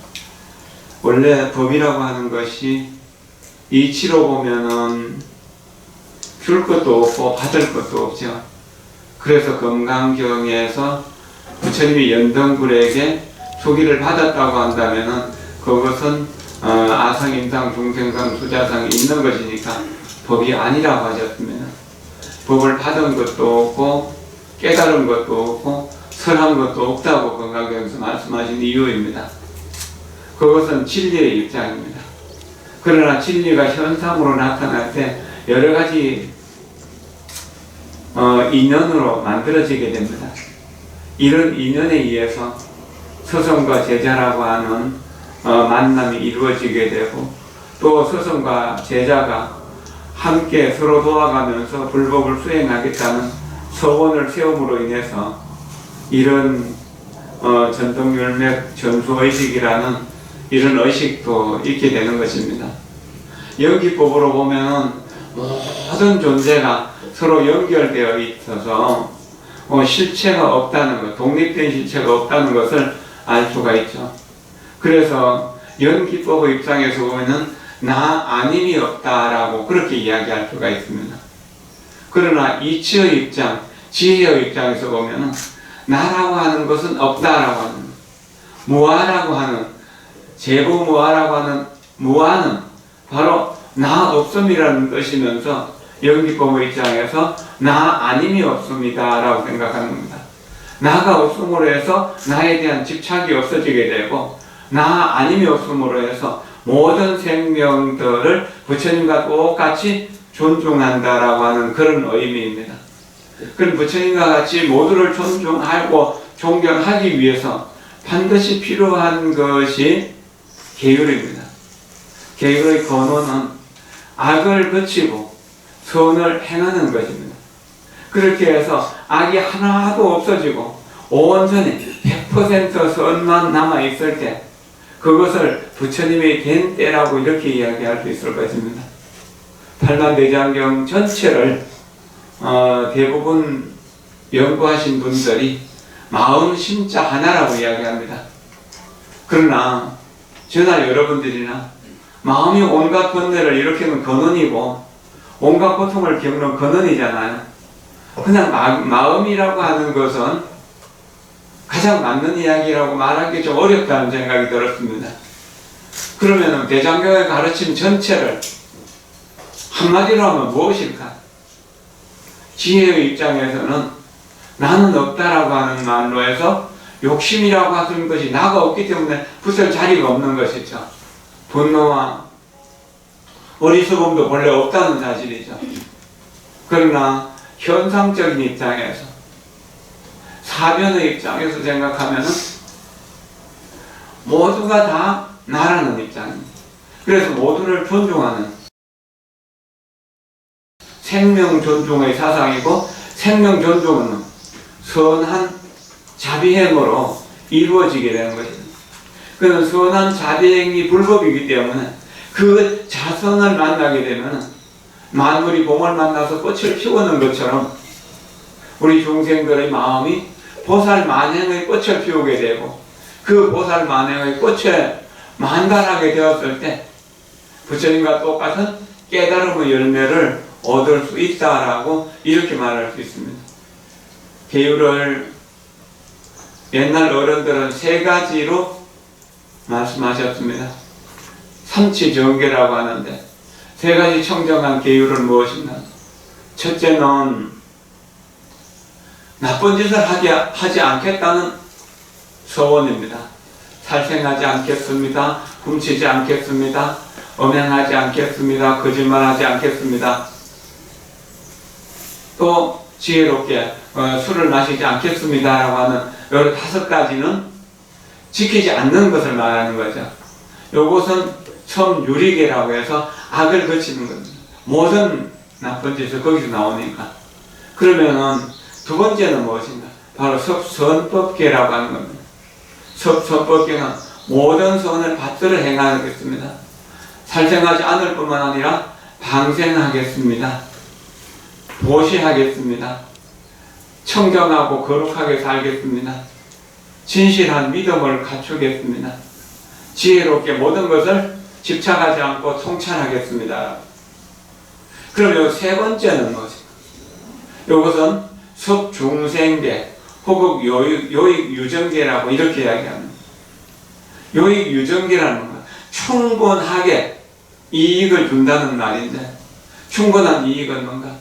원래 법이라고 하는 것이 이치로 보면은 줄 것도 없고 받을 것도 없죠. 그래서 금강경에서 부처님이 연등굴에게 소기를 받았다고 한다면은 그것은 아상, 임상, 중생상, 수자상이 있는 것이니까 법이 아니라고 하셨습니다. 법을 받은 것도 없고 깨달은 것도 없고 설한 것도 없다고 금강경에서 말씀하신 이유입니다. 그것은 진리의 입장입니다. 그러나 진리가 현상으로 나타날 때 여러 가지 인연으로 만들어지게 됩니다. 이런 인연에 의해서 스승과 제자라고 하는 만남이 이루어지게 되고, 또 스승과 제자가 함께 서로 도와가면서 불법을 수행하겠다는 서원을 세움으로 인해서 이런 전통율맥 전수의식이라는 이런 의식도 있게 되는 것입니다. 연기법으로 보면 모든 존재가 서로 연결되어 있어서 실체가 없다는 것, 독립된 실체가 없다는 것을 알 수가 있죠. 그래서 연기법의 입장에서 보면은 나 아님이 없다라고 그렇게 이야기할 수가 있습니다. 그러나 이치의 입장, 지혜의 입장에서 보면은 나라고 하는 것은 없다라고 하는, 무아라고 하는, 제보무아라고 하는 무아는 바로 나 없음이라는 뜻이면서 연기법의 입장에서 나 아님이 없습니다 라고 생각하는 겁니다. 나가 없음으로 해서 나에 대한 집착이 없어지게 되고, 나 아님이 없음으로 해서 모든 생명들을 부처님과 똑같이 존중한다라고 하는 그런 의미입니다. 그럼 부처님과 같이 모두를 존중하고 존경하기 위해서 반드시 필요한 것이 계율입니다. 계율의 근원은 악을 그치고 선을 행하는 것입니다. 그렇게 해서 악이 하나도 없어지고 온전히 100% 선만 남아있을 때 그것을 부처님이 된 때라고 이렇게 이야기할 수 있을 것입니다. 팔만대장경 전체를 대부분 연구하신 분들이 마음 심자 하나라고 이야기합니다. 그러나 저나 여러분들이나 마음이 온갖 번뇌를 일으키는 근원이고 온갖 고통을 겪는 근원이잖아요. 그냥 마음이라고 하는 것은 가장 맞는 이야기라고 말하기 좀 어렵다는 생각이 들었습니다. 그러면 대장경의 가르침 전체를 한마디로 하면 무엇일까? 지혜의 입장에서는 나는 없다라고 하는 말로 해서 욕심이라고 하는 것이 나가 없기 때문에 붙을 자리가 없는 것이죠. 분노와 어리석음도 본래 없다는 사실이죠. 그러나 현상적인 입장에서, 사변의 입장에서 생각하면은 모두가 다 나라는 입장입니다. 그래서 모두를 존중하는 생명 존중의 사상이고, 생명 존중은 선한 자비행으로 이루어지게 되는 것입니다. 그는 선한 자비행이 불법이기 때문에 그 자선을 만나게 되면 만물이 봄을 만나서 꽃을 피우는 것처럼 우리 중생들의 마음이 보살 만행의 꽃을 피우게 되고, 그 보살 만행의 꽃에 만발하게 되었을 때 부처님과 똑같은 깨달음의 열매를 얻을 수 있다라고 이렇게 말할 수 있습니다. 계율을 옛날 어른들은 세 가지로 말씀하셨습니다. 삼치정계라고 하는데 세 가지 청정한 계율은 무엇인가? 첫째는 나쁜 짓을 하지 않겠다는 서원입니다. 살생하지 않겠습니다. 훔치지 않겠습니다. 음행하지 않겠습니다. 거짓말하지 않겠습니다. 또 지혜롭게 술을 마시지 않겠습니다 라고 하는 요 5가지는 지키지 않는 것을 말하는 거죠. 요것은 처음 유리계라고 해서 악을 거치는 겁니다. 모든 나쁜 짓을 거기서 나오니까. 그러면은 두 번째는 무엇인가? 바로 섭선법계라고 하는 겁니다. 섭선법계는 모든 선을 받들어 행하겠습니다. 살생하지 않을 뿐만 아니라 방생하겠습니다. 보시하겠습니다. 청정하고 거룩하게 살겠습니다. 진실한 믿음을 갖추겠습니다. 지혜롭게 모든 것을 집착하지 않고 통찰하겠습니다. 그러면 세 번째는 무엇인가? 이것은 섭중생계 혹은 요익유정계라고 이렇게 이야기합니다. 요익유정계라는 건 충분하게 이익을 준다는 말인데, 충분한 이익은 뭔가?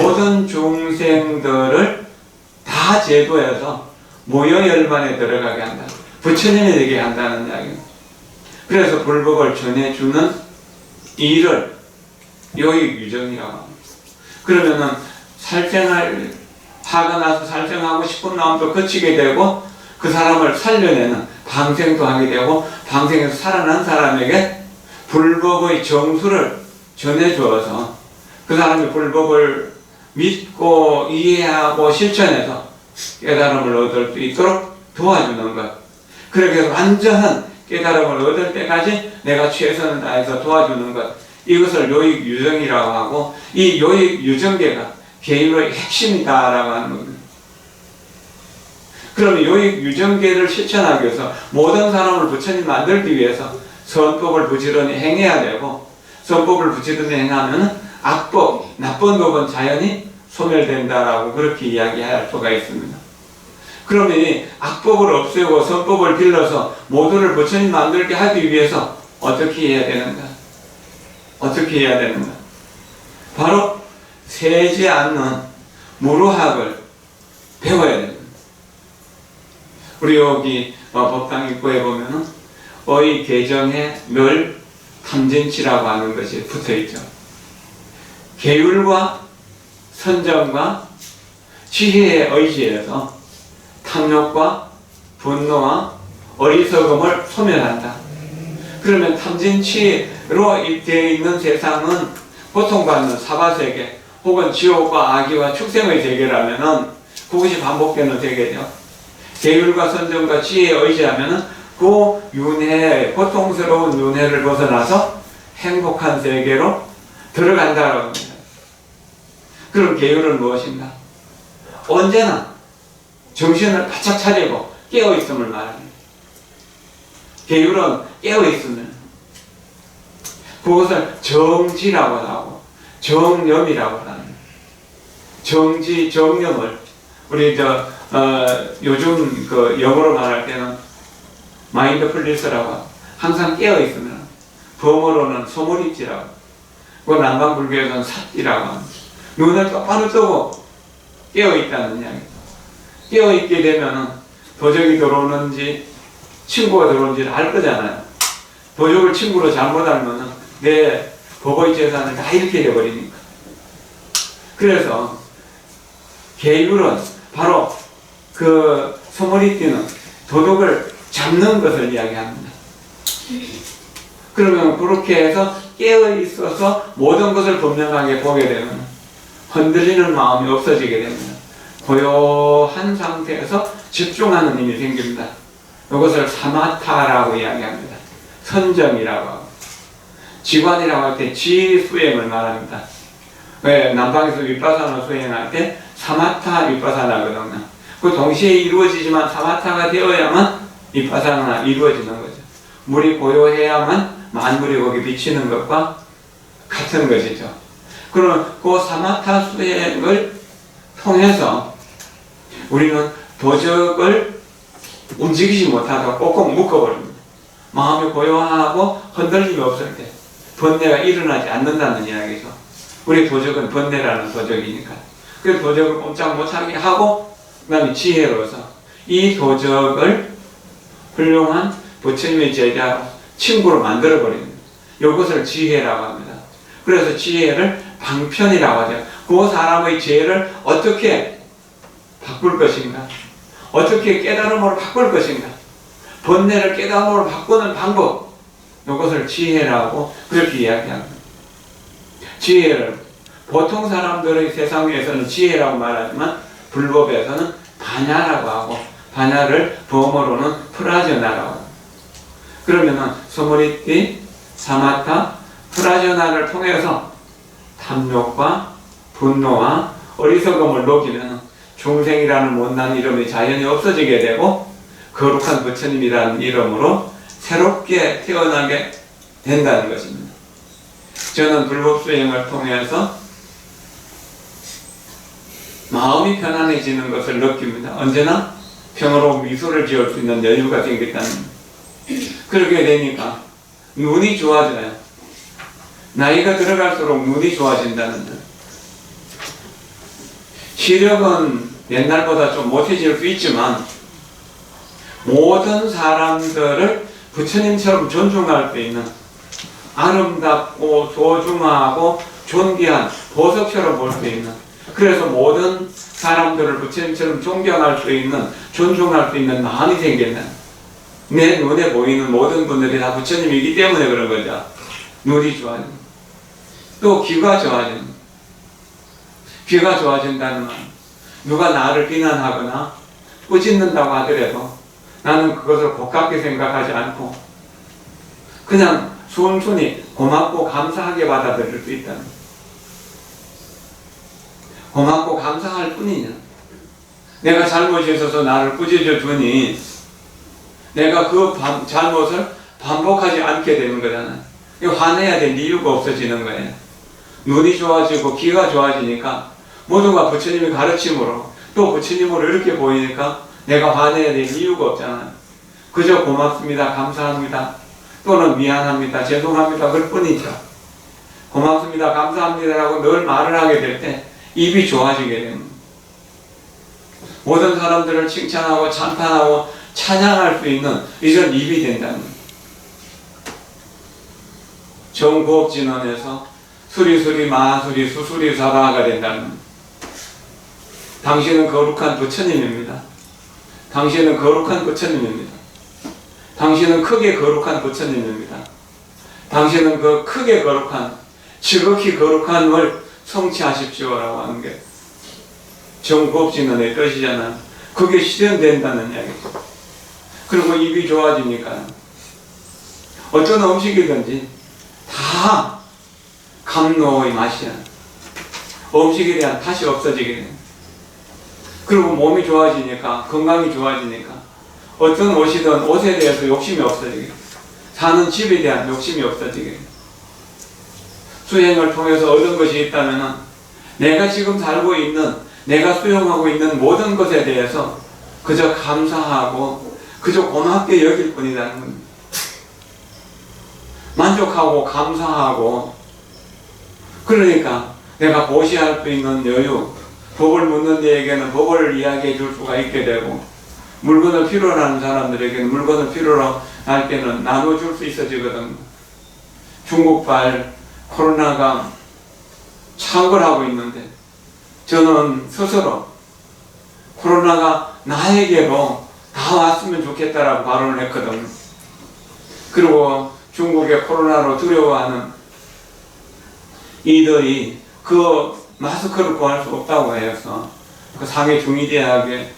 모든 중생들을 다 제도해서 무여열만에 들어가게 한다. 부처님이 되게 한다는 이야기입니다. 그래서 불법을 전해주는 일을 요익유정이라고 합니다. 그러면은 화가 나서 살생하고 싶은 마음도 거치게 되고, 그 사람을 살려내는 방생도 하게 되고, 방생에서 살아난 사람에게 불법의 정수를 전해주어서 그 사람이 불법을 믿고 이해하고 실천해서 깨달음을 얻을 수 있도록 도와주는 것. 그렇게 완전한 깨달음을 얻을 때까지 내가 최선을 다해서 도와주는 것. 이것을 요익유정이라고 하고, 이 요익유정계가 개인의 핵심이다라고 하는 겁니다. 그러면 요익유정계를 실천하기 위해서 모든 사람을 부처님 만들기 위해서 선법을 부지런히 행해야 되고, 선법을 부지런히 행하면 악법, 나쁜 법은 자연히 소멸된다라고 그렇게 이야기할 수가 있습니다. 그러면 이 악법을 없애고 선법을 길러서 모두를 부처님 만들게 하기 위해서 어떻게 해야 되는가? 어떻게 해야 되는가? 바로 세지 않는 무루학을 배워야 됩니다. 우리 여기 법당 입구에 보면은 의 개정에 멸 탐진치라고 하는 것이 붙어 있죠. 계율과 선정과 지혜에 의지해서 탐욕과 분노와 어리석음을 소멸한다. 그러면 탐진치로 되어 있는 세상은 고통받는 사바세계 혹은 지옥과 악의와 축생의 세계라면은 그것이 반복되는 세계죠. 계율과 선정과 지혜에 의지하면은 그 윤회, 고통스러운 윤회를 벗어나서 행복한 세계로 들어간다고 합니다. 그럼 계율은 무엇인가? 언제나 정신을 바짝 차리고 깨어있음을 말합니다. 계율은 깨어있으면 그것을 정지라고 하고 정념이라고 합니다. 정지, 정념을 우리 요즘 그 영어로 말할 때는 마인드풀니스라고 하고, 항상 깨어있으면 범어로는 소머리지라고, 그 남방불교에서는 삿이라고 합니다. 눈을 똑바로 뜨고 깨어있다는 이야기. 깨어있게 되면은 도적이 들어오는지 친구가 들어오는지를 알 거잖아요. 도적을 친구로 잘못 알면은 내 법의 재산을 다 잃게 되어버리니까. 그래서 계율은 바로 그 소머리띠는 도둑을 잡는 것을 이야기합니다. 그러면 그렇게 해서 깨어있어서 모든 것을 분명하게 보게 되면 흔들리는 마음이 없어지게 됩니다. 고요한 상태에서 집중하는 힘이 생깁니다. 이것을 사마타라고 이야기합니다. 선정이라고 하고, 지관이라고 할 때 지수행을 말합니다. 왜 남방에서 윗바사나 수행할 때 사마타 윗바사나거든요. 그 동시에 이루어지지만 사마타가 되어야만 윗바사나 이루어지는 거죠. 물이 고요해야만 만물이 거기 비치는 것과 같은 것이죠. 그러면 그 사마타 수행을 통해서 우리는 도적을 움직이지 못하도록 꼭꼭 묶어버립니다. 마음이 고요하고 흔들림이 없을 때 번뇌가 일어나지 않는다는 이야기죠. 우리 도적은 번뇌라는 도적이니까. 그 도적을 꼼짝 못하게 하고 그 다음에 지혜로서 이 도적을 훌륭한 부처님의 제자 친구로 만들어버립니다. 이것을 지혜라고 합니다. 그래서 지혜를 방편이라고 하죠. 그 사람의 죄를 어떻게 바꿀 것인가, 어떻게 깨달음으로 바꿀 것인가, 번뇌를 깨달음으로 바꾸는 방법, 이것을 지혜라고 그렇게 이야기합니다. 지혜를 보통 사람들의 세상에서는 지혜라고 말하지만 불법에서는 반야라고 하고, 반야를 범어로는 프라저나라고 합니다. 그러면은 스므리티, 사마타, 프라저나를 통해서 탐욕과 분노와 어리석음을 녹이면 중생이라는 못난 이름이 자연히 없어지게 되고 거룩한 부처님이라는 이름으로 새롭게 태어나게 된다는 것입니다. 저는 불법수행을 통해서 마음이 편안해지는 것을 느낍니다. 언제나 평화로운 미소를 지을 수 있는 여유가 생겼다는, 그렇게 되니까 눈이 좋아져요. 나이가 들어갈수록 눈이 좋아진다는 것. 시력은 옛날보다 좀 못해질 수 있지만 모든 사람들을 부처님처럼 존중할 수 있는 아름답고 소중하고 존귀한 보석처럼 볼 수 있는, 그래서 모든 사람들을 부처님처럼 존경할 수 있는, 존중할 수 있는 마음이 생겼는, 내 눈에 보이는 모든 분들이 다 부처님이기 때문에 그런 거죠. 눈이 좋아지는, 또 귀가 좋아지는. 귀가 좋아진다는 건 누가 나를 비난하거나 꾸짖는다고 하더라도 나는 그것을 고깝게 생각하지 않고 그냥 순순히 고맙고 감사하게 받아들일 수 있다는, 고맙고 감사할 뿐이냐. 내가 잘못이 있어서 나를 꾸짖어 주니 내가 그 잘못을 반복하지 않게 되는 거잖아요. 화내야 될 이유가 없어지는 거예요. 눈이 좋아지고 귀가 좋아지니까 모두가 부처님의 가르침으로 또 부처님으로 이렇게 보이니까 내가 화내야 될 이유가 없잖아요. 그저 고맙습니다, 감사합니다, 또는 미안합니다, 죄송합니다, 그럴 뿐이죠. 고맙습니다, 감사합니다라고 늘 말을 하게 될 때 입이 좋아지게 됩니다. 모든 사람들을 칭찬하고 찬탄하고 찬양할 수 있는 이런 입이 된다는 거예요. 정구업진원에서 수리수리 마수리 수수리 사바가 된다는 거예요. 당신은 거룩한 부처님입니다. 당신은 거룩한 부처님입니다. 당신은 크게 거룩한 부처님입니다. 당신은 그 크게 거룩한, 지극히 거룩한을 성취하십시오라고 하는 게 정법진언의 뜻이잖아요. 그게 실현된다는 이야기죠. 그리고 입이 좋아지니까 어떤 음식이든지 다 감로의 맛이야. 음식에 대한 탓이 없어지게 돼요. 그리고 몸이 좋아지니까, 건강이 좋아지니까 어떤 옷이든 옷에 대해서 욕심이 없어지게 돼요. 사는 집에 대한 욕심이 없어지게 돼요. 수행을 통해서 얻은 것이 있다면 내가 지금 살고 있는, 내가 수용하고 있는 모든 것에 대해서 그저 감사하고 그저 고맙게 여길 뿐이라는 겁니다. 만족하고 감사하고, 그러니까 내가 보시할 수 있는 여유, 법을 묻는 데에게는 법을 이야기해 줄 수가 있게 되고, 물건을 필요로 하는 사람들에게는 물건을 필요로 할 때는 나눠줄 수 있어지거든. 중국발 코로나가 창궐하고 있는데 저는 스스로 코로나가 나에게로 다 왔으면 좋겠다라고 발언을 했거든. 그리고 중국의 코로나로 두려워하는 이들이 그 마스크를 구할 수 없다고 해서 그 상해 중의대학에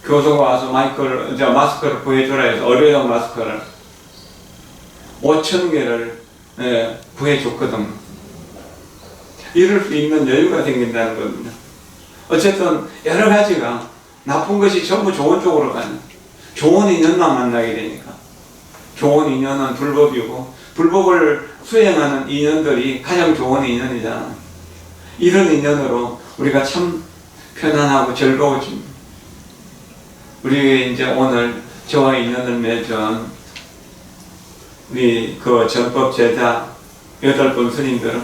교수가 와서 마스크를 구해주라 해서 의료용 마스크를 5,000개를 구해줬거든. 이럴 수 있는 여유가 생긴다는 겁니다. 어쨌든 여러 가지가 나쁜 것이 전부 좋은 쪽으로 가는, 좋은 인연만 만나게 되니까. 좋은 인연은 불법이고 불법을 수행하는 인연들이 가장 좋은 인연이잖아. 이런 인연으로 우리가 참 편안하고 즐거워집니다. 우리 이제 오늘 저와 인연을 맺은 우리 그 전법 제자 8분 스님들은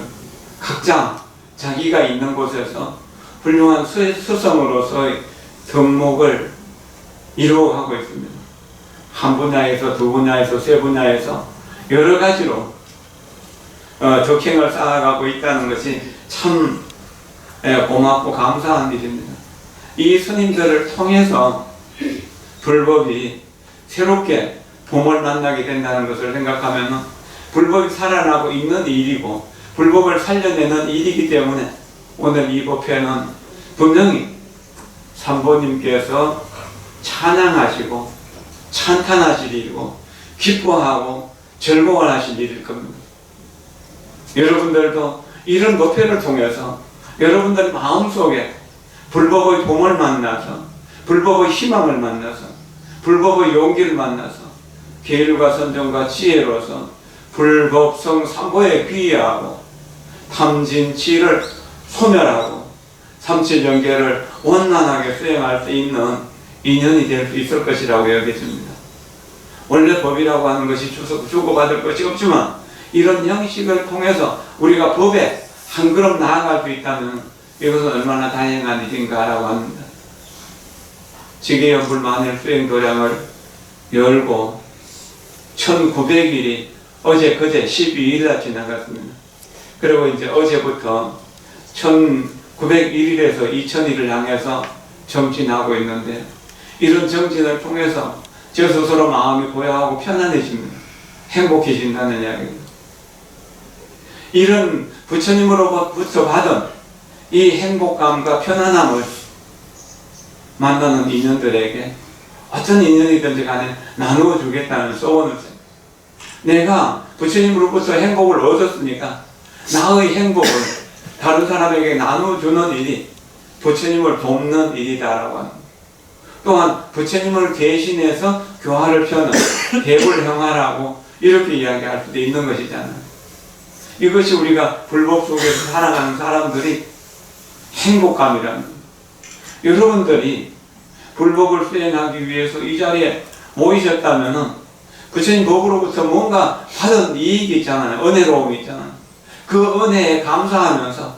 각자 자기가 있는 곳에서 훌륭한 수성으로서의 덕목을 이루어가고 있습니다. 한 분야에서, 두 분야에서, 세 분야에서 여러 가지로 적행을 쌓아가고 있다는 것이 참 고맙고 감사한 일입니다. 이 스님들을 통해서 불법이 새롭게 봄을 만나게 된다는 것을 생각하면 불법이 살아나고 있는 일이고 불법을 살려내는 일이기 때문에 오늘 이 법회는 분명히 삼보님께서 찬양하시고 찬탄하실 일이고 기뻐하고 즐거워하실 일일 겁니다. 여러분들도 이런 법회를 통해서 여러분들 마음속에 불법의 봄을 만나서 불법의 희망을 만나서 불법의 용기를 만나서 계율과 선정과 지혜로서 불법성 삼보에 귀의하고 탐진치를 소멸하고 삼칠정계를 원만하게 수행할 수 있는 인연이 될 수 있을 것이라고 여겨집니다. 원래 법이라고 하는 것이 주고받을 것이 없지만 이런 형식을 통해서 우리가 법에 한 걸음 나아갈 수 있다면 이것은 얼마나 다행한 일인가라고 합니다. 지계연불 만일 수행도량을 열고 1900일이 어제 그제 12일이나 지나갔습니다. 그리고 이제 어제부터 1901일에서 2000일을 향해서 정진하고 있는데 이런 정진을 통해서 저 스스로 마음이 고요하고 편안해집니다. 행복해진다는 이야기입니다. 이런 부처님으로부터 받은 이 행복감과 편안함을 만나는 인연들에게 어떤 인연이든지 간에 나누어 주겠다는 소원을 내가 부처님으로부터 행복을 얻었으니까 나의 행복을 다른 사람에게 나눠주는 일이 부처님을 돕는 일이다라고 합니다. 또한 부처님을 대신해서 교화를 펴는 대불형화라고 이렇게 이야기할 수도 있는 것이잖아요. 이것이 우리가 불법 속에서 살아가는 사람들이 행복감이라는 겁니다. 여러분들이 불법을 수행하기 위해서 이 자리에 모이셨다면 부처님 법으로부터 뭔가 받은 이익이 있잖아요. 은혜로움이 있잖아요. 그 은혜에 감사하면서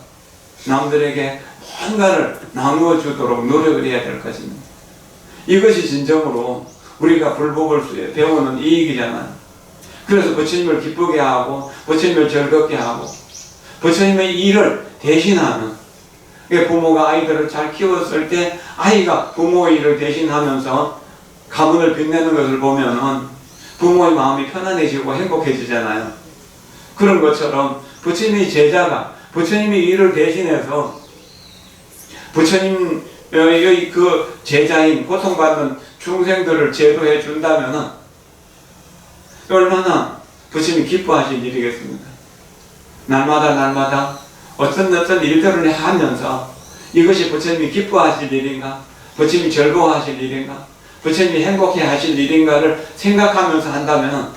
남들에게 뭔가를 나누어 주도록 노력을 해야 될 것입니다. 이것이 진정으로 우리가 불법을 배우는 이익이잖아요. 그래서 부처님을 기쁘게 하고 부처님을 즐겁게 하고 부처님의 일을 대신하는, 부모가 아이들을 잘 키웠을 때 아이가 부모의 일을 대신하면서 가문을 빛내는 것을 보면은 부모의 마음이 편안해지고 행복해지잖아요. 그런 것처럼 부처님의 제자가 부처님의 일을 대신해서 부처님의 그 제자인 고통받는 중생들을 제도해 준다면은 얼마나 부처님이 기뻐하실 일이겠습니까? 날마다 어떤 일들을 하면서 이것이 부처님이 기뻐하실 일인가? 부처님이 즐거워하실 일인가? 부처님이 행복해 하실 일인가를 생각하면서 한다면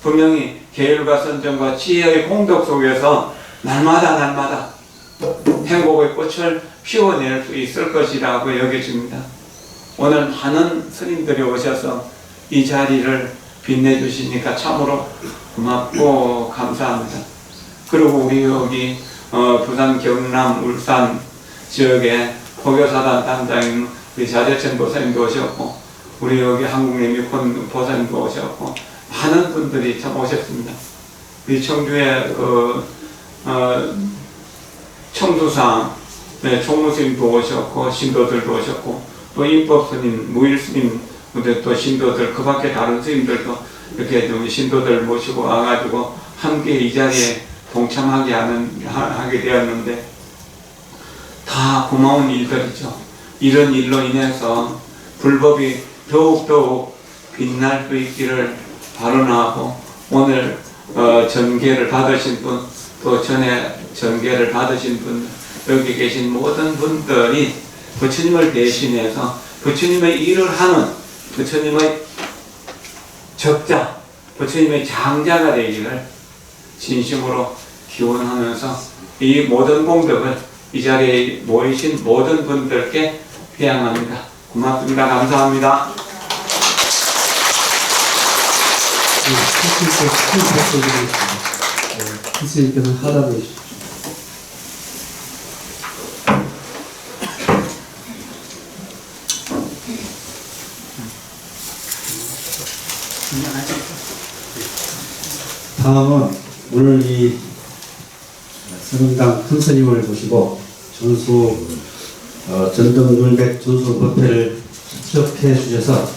분명히 계율과 선정과 지혜의 공덕 속에서 날마다 행복의 꽃을 피워낼 수 있을 것이라고 여겨집니다. 오늘 많은 스님들이 오셔서 이 자리를 빛내주시니까 참으로 고맙고 감사합니다. 그리고 우리 여기 부산, 경남, 울산 지역에 포교사단 단장인 우리 자재천 보사님도 오셨고 우리 여기 한국내미콘 보사님도 오셨고 많은 분들이 참 오셨습니다. 우리 청주에 청두사 총무스님도 오셨고 신도들도 오셨고 또 인법스님, 무일스님 또 신도들 그 밖에 다른 스님들도 이렇게 신도들 모시고 와가지고 함께 이 자리에 동참하게 하게 되었는데 다 고마운 일들이죠. 이런 일로 인해서 불법이 더욱 빛날 수 있기를 바라나고 오늘 전계를 받으신 분, 또 전에 전계를 받으신 분, 여기 계신 모든 분들이 부처님을 대신해서 부처님의 일을 하는 부처님의 적자, 부처님의 장자가 되기를 진심으로 기원하면서 이 모든 공덕을 이 자리에 모이신 모든 분들께 회양합니다. 고맙습니다. 감사합니다. 스님께서 하답해 주십시오. 다음은 오늘 이 선흥당 큰 스님을 모시고 전수 전등율백 전수 법회를 수석해 주셔서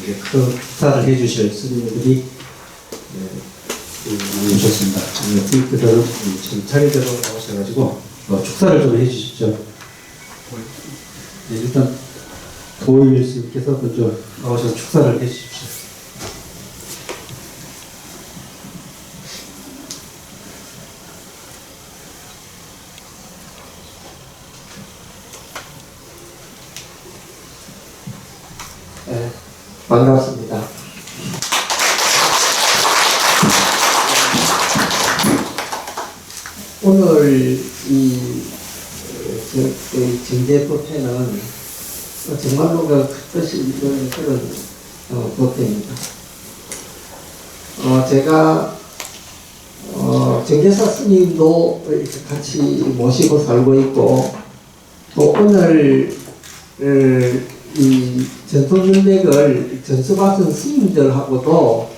이렇게 큰 축사를 해 주실 스님들이 오셨습니다. 그들은 차례대로 나오셔가지고 축사를 좀 해 주십시오. 네, 일단 도일 스님께서 먼저 나오셔서 축사를 해 주십시오. 네, 반갑습니다. 오늘 이 정계법회는 정말로 그 뜻이 있는 그런 법회입니다. 제가 정계사 스님도 이렇게 같이 모시고 살고 있고 또 오늘 이 전통윤백을 전수받은 스님들하고도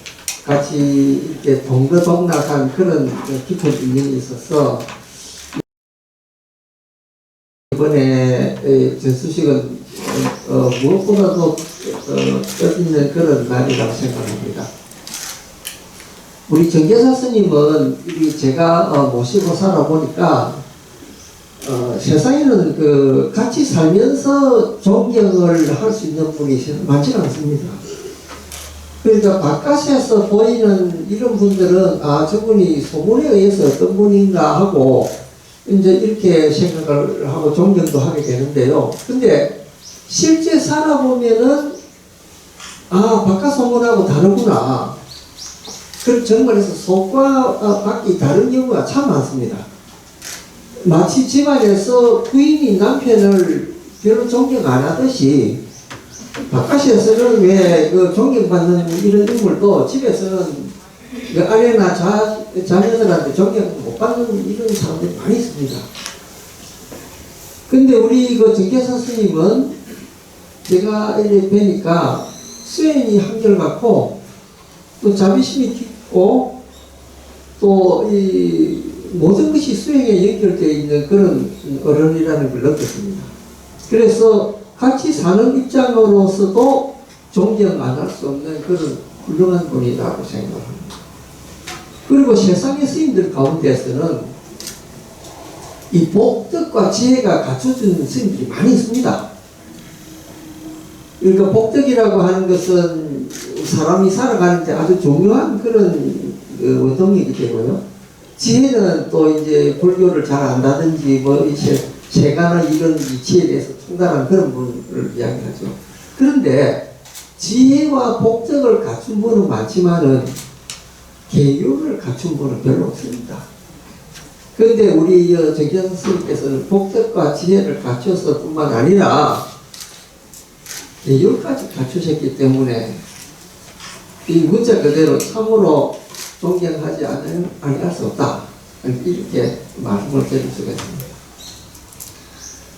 같이 이렇게 동거동락한 그런 깊은 인연이 있어서 이번에 전수식은 무엇보다도 뜻있는 그런 날이라고 생각합니다. 우리 정계사 스님은 제가 모시고 살아보니까 세상에는 그 같이 살면서 존경을 할 수 있는 분이 많지는 않습니다. 그러니까 바깥에서 보이는 이런 분들은 아 저분이 소문에 의해서 어떤 분인가 하고 이제 이렇게 생각을 하고 존경도 하게 되는데요. 근데 실제 살아보면은 아 바깥 소문하고 다르구나. 그 정말에서 속과 밖이 다른 경우가 참 많습니다. 마치 집안에서 부인이 남편을 별로 존경 안 하듯이 바깥에서는 왜 그 존경받는 이런 인물도 집에서는 그 아내나 자녀들한테 존경 못 받는 이런 사람들이 많이 있습니다. 근데 우리 그 정계사 스님은 제가 이렇게 뵈니까 수행이 한결같고 또 자비심이 깊고 또 이 모든 것이 수행에 연결되어 있는 그런 어른이라는 걸 느꼈습니다. 그래서 같이 사는 입장으로서도 존경 안 할 수 없는 그런 훌륭한 분이라고 생각합니다. 그리고 세상의 스님들 가운데서는 이 복덕과 지혜가 갖춰진 스님들이 많이 있습니다. 그러니까 복덕이라고 하는 것은 사람이 살아가는데 아주 중요한 그런 원동력이 되고요. 지혜는 또 이제 불교를 잘 안다든지 뭐 세간의 이런 이치에 대해서 통달한 그런 분을 이야기하죠. 그런데 지혜와 복덕을 갖춘 분은 많지만은 계율을 갖춘 분은 별로 없습니다. 그런데 우리 정계사 스님께서는 복덕과 지혜를 갖춰서 뿐만 아니라 계율까지 갖추셨기 때문에 이 문자 그대로 참으로 존경하지 아니할 수 없다. 이렇게 말씀을 드릴 수가 있습니다.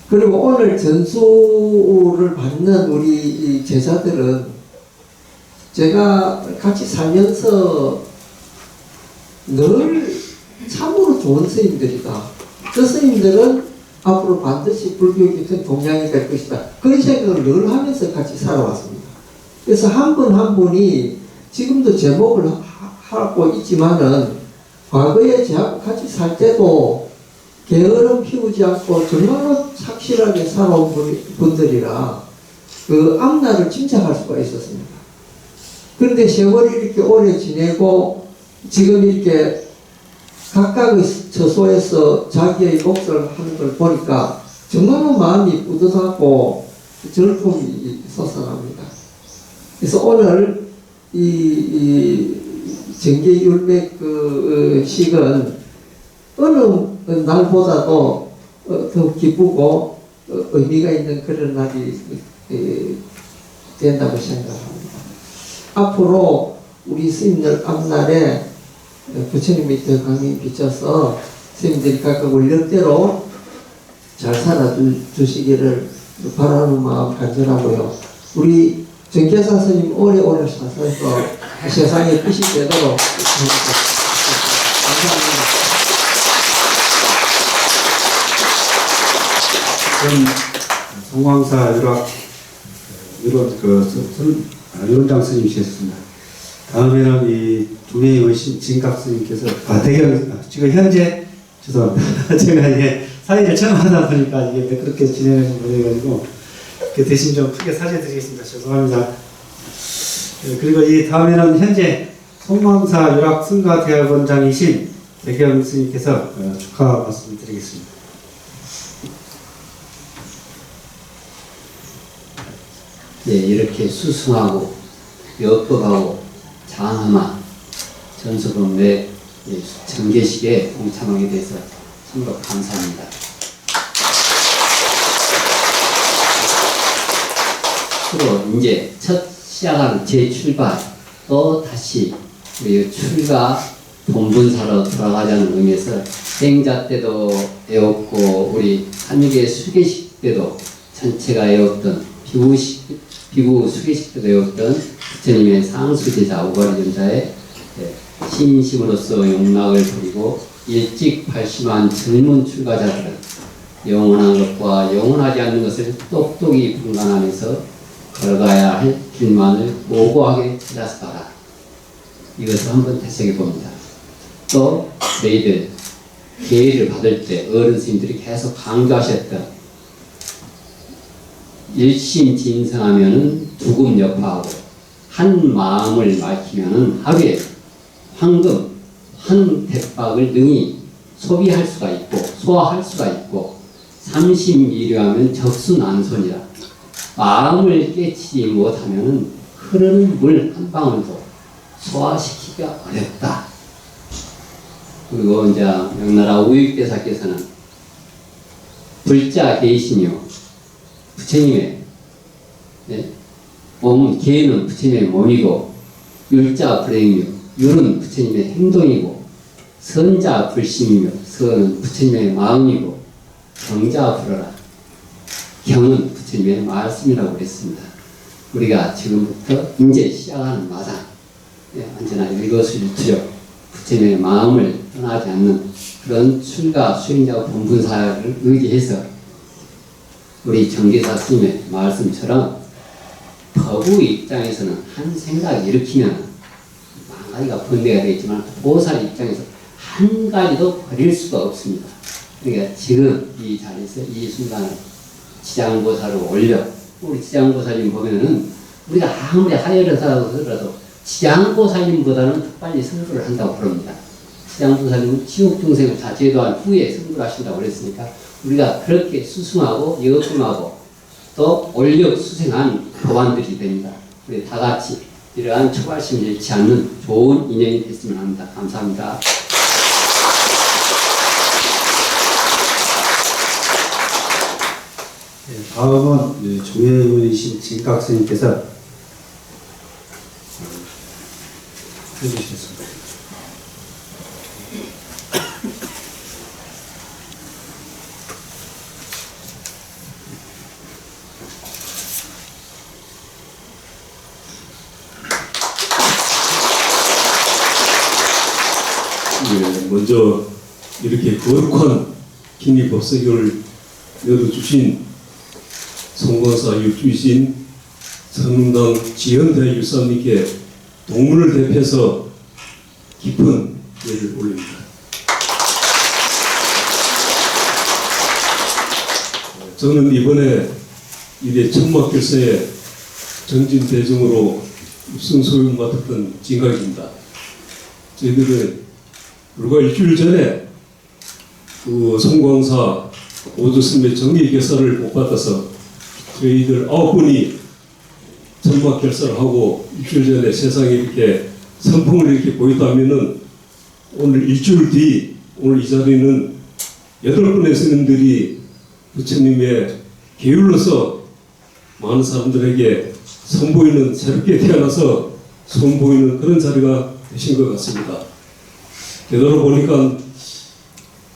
그리고 오늘 전수를 받는 우리 제자들은 제가 같이 살면서 늘 참으로 좋은 스님들이다. 그 스님들은 앞으로 반드시 불교의 큰 동향이 될 것이다. 그런 생각을 늘 하면서 같이 살아왔습니다. 그래서 한 분 한 분이 지금도 제목을 하고 있지만은 과거에 저하고 같이 살 때도 게으름 피우지 않고 정말로 착실하게 살아온 분들이라 그 앞날을 짐작할 수가 있었습니다. 그런데 세월이 이렇게 오래 지내고 지금 이렇게 각각의 처소에서 자기의 몫을 하는 걸 보니까 정말로 마음이 뿌듯하고 절품이 솟아납니다. 그래서 오늘 이 정계율백 그 식은 어느 날보다도 더 기쁘고 의미가 있는 그런 날이 된다고 생각합니다. 앞으로 우리 스님들 앞날에 부처님이 더 강히 비춰서 스님들이 각각 원력대로 잘 살아주시기를 바라는 마음 간절하고요. 우리 정계사 스님 오래오래 사셔서 세상에 빛이 되도록 감사합니다. 송광사 유론장 스님이셨습니다. 다음에는 이 두뇌의 의신 진각 스님께서 지금 현재 죄송합니다. 제가 이게 사회를 처음 하다 보니까 이게 그렇게 진행을 못해가지고 대신 좀 크게 사죄드리겠습니다. 죄송합니다. 그리고 이 다음에는 현재 송광사 유락승가대학원장이신 백영 스님께서 축하 말씀드리겠습니다. 네, 이렇게 수승하고 엽법하고 장엄한 전수범의 전개식에 동참하게 돼서 참으로 감사합니다. 앞으로 이제 첫 시작하는 재출발, 또 다시 우리 출가 본분사로 돌아가자는 의미에서 행자 때도 애웠고 우리 한유계 수계식 때도 전체가 애웠던 비구 수계식 때도 애웠던 부처님의 상수제자 오가리전자의 신심으로서 용락을 부리고 일찍 발심한 젊은 출가자들은 영원한 것과 영원하지 않는 것을 똑똑히 분간하면서 걸어가야 할 길만을 모고하게 찾아서 가라. 이것을 한번 되새겨 봅니다. 또 너희들 기회를 받을 때 어른 스님들이 계속 강조하셨던 일심진성하면은 두금 여파하고 한 마음을 밝히면은 하루에 황금 한 대박을 능히 소비할 수가 있고 소화할 수가 있고 삼심이류하면 적수난손이라 마음을 깨치지 못하면은 흐르는 물 한 방울도 소화시키기가 어렵다. 그리고 이제 명나라 우익대사께서는 불자 계시며 부처님의 몸은 개는 부처님의 몸이고 율자 불행이며 율은 부처님의 행동이고 선자 불심이며 선은 부처님의 마음이고 경자 불어라. 경은 부처님의 말씀이라고 그랬습니다. 우리가 지금부터 이제 시작하는 마당 언제나 일거수일투족 부처님의 마음을 떠나지 않는 그런 출가 수행자 본분사를 의지해서 우리 정계사 스님의 말씀처럼 거부 입장에서는 한 생각 일으키면 망가지가 번뇌가 되겠지만 보살 입장에서 한 가지도 버릴 수가 없습니다. 그러니까 지금 이 자리에서 이 순간을 지장보살을 올려 우리 지장보살님 보면은 우리가 아무리 하여를 하더라도 지장보살님보다는 더 빨리 성불을 한다고 그럽니다. 지장보살님은 지옥중생을 다 제도한 후에 성불하신다고 그랬으니까 우리가 그렇게 수승하고 여금하고 또 올력 수생한 법안들이 됩니다. 우리 다 같이 이러한 초발심을 잃지 않는 좋은 인연이 됐으면 합니다. 감사합니다. 다음은 조혜원이신 진각 스님께서 해주시겠습니다. 먼저 이렇게 거룩한 기니법석을 열어주신 송광사 육주이신 선운당 지현대 유사님께 동문을 대표해서 깊은 예를 올립니다. 저는 이번에 이래 천막결사에 전진대중으로 우승소용 맡았던 진각입니다. 저희들은 불과 일주일 전에 그 송광사 오조스님의 정기결사를 못 받아서 저희들 9분이 천막결사를 하고 일주일 전에 세상에 이렇게 선풍을 이렇게 보였다면은 오늘 일주일 뒤 오늘 이 자리는 8분의 스님들이 부처님의 계율로서 많은 사람들에게 선보이는 새롭게 태어나서 선보이는 그런 자리가 되신 것 같습니다. 되돌아보니까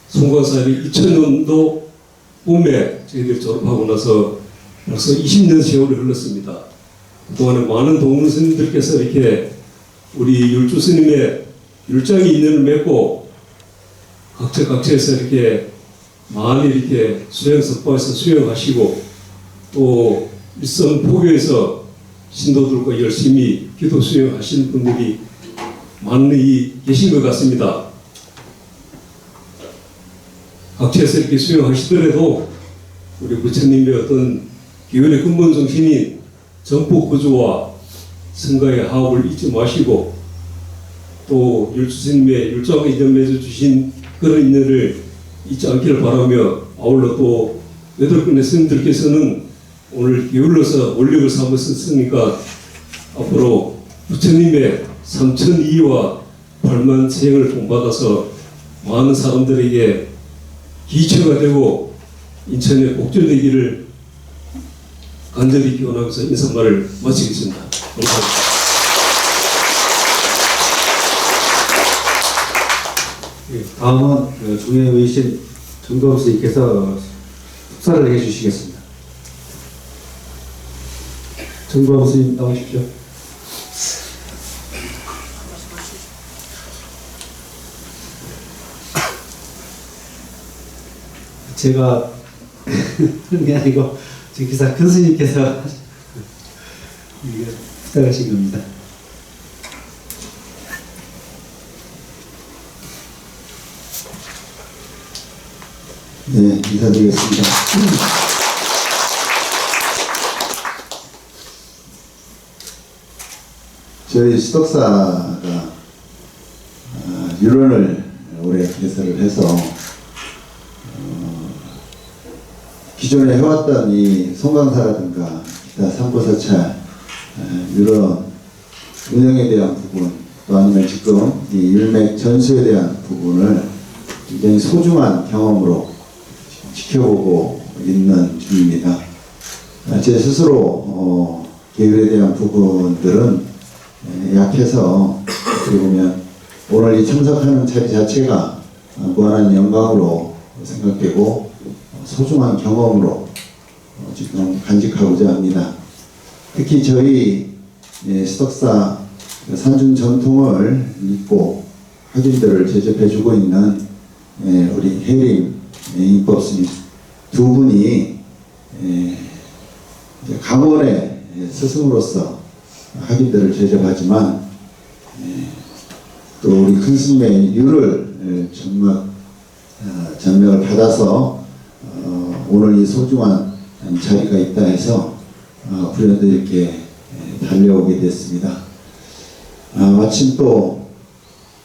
송광사를 2000년도 봄에 저희들 졸업하고 나서 벌써 20년 세월이 흘렀습니다. 그동안에 많은 동문 스님들께서 이렇게 우리 율주 스님의 율장이 인연을 맺고 각처에서 이렇게 많이 이렇게 수행 석방에서 수행하시고 또 일선 포교에서 신도들과 열심히 기도 수행하시는 분들이 많이 계신 것 같습니다. 각처에서 이렇게 수행하시더라도 우리 부처님의 어떤 기원의 근본 정신인 정법 구조와 성가의 화합을 잊지 마시고 또 율주스님의 율조하고 인연 맺어 주신 그런 인연을 잊지 않기를 바라며 아울러 또 8분의 스님들께서는 오늘 게을러서 원력을 삼으셨으니까 앞으로 부처님의 삼천이와 8만 세행을 본받아서 많은 사람들에게 기초가 되고 인천에 복전되기를 간절히 기원하면서 인사말을 마치겠습니다. 감사합니다. 다음은 중에 계신 정도업 스님께서 축사를 해주시겠습니다. 정도업 스님 나오십시오. 제가 하는 게 아니고 지금 기사 큰 스님께서 부탁하신 겁니다. 네, 인사드리겠습니다. 저희 시독사가 유론을 올해 개설을 해서 기존에 해왔던 이 송강사라든가 기타 삼보사찰 유론 운영에 대한 부분 또 아니면 지금 이 율맥 전수에 대한 부분을 굉장히 소중한 경험으로 지켜보고 있는 중입니다. 제 스스로 계율에 대한 부분들은 약해서 어떻게 보면 오늘 이 참석하는 자리 자체가 무한한 영광으로 생각되고 소중한 경험으로 지금 간직하고자 합니다. 특히 저희 시덕사 산중 전통을 믿고 학인들을 제접해주고 있는 우리 해림 인법스님 두 분이 강원의 스승으로서 학인들을 제접하지만 또 우리 큰 스님의 유를 전맥을 받아서 오늘 이 소중한 자리가 있다 해서 불현듯 이렇게 달려오게 됐습니다. 마침 또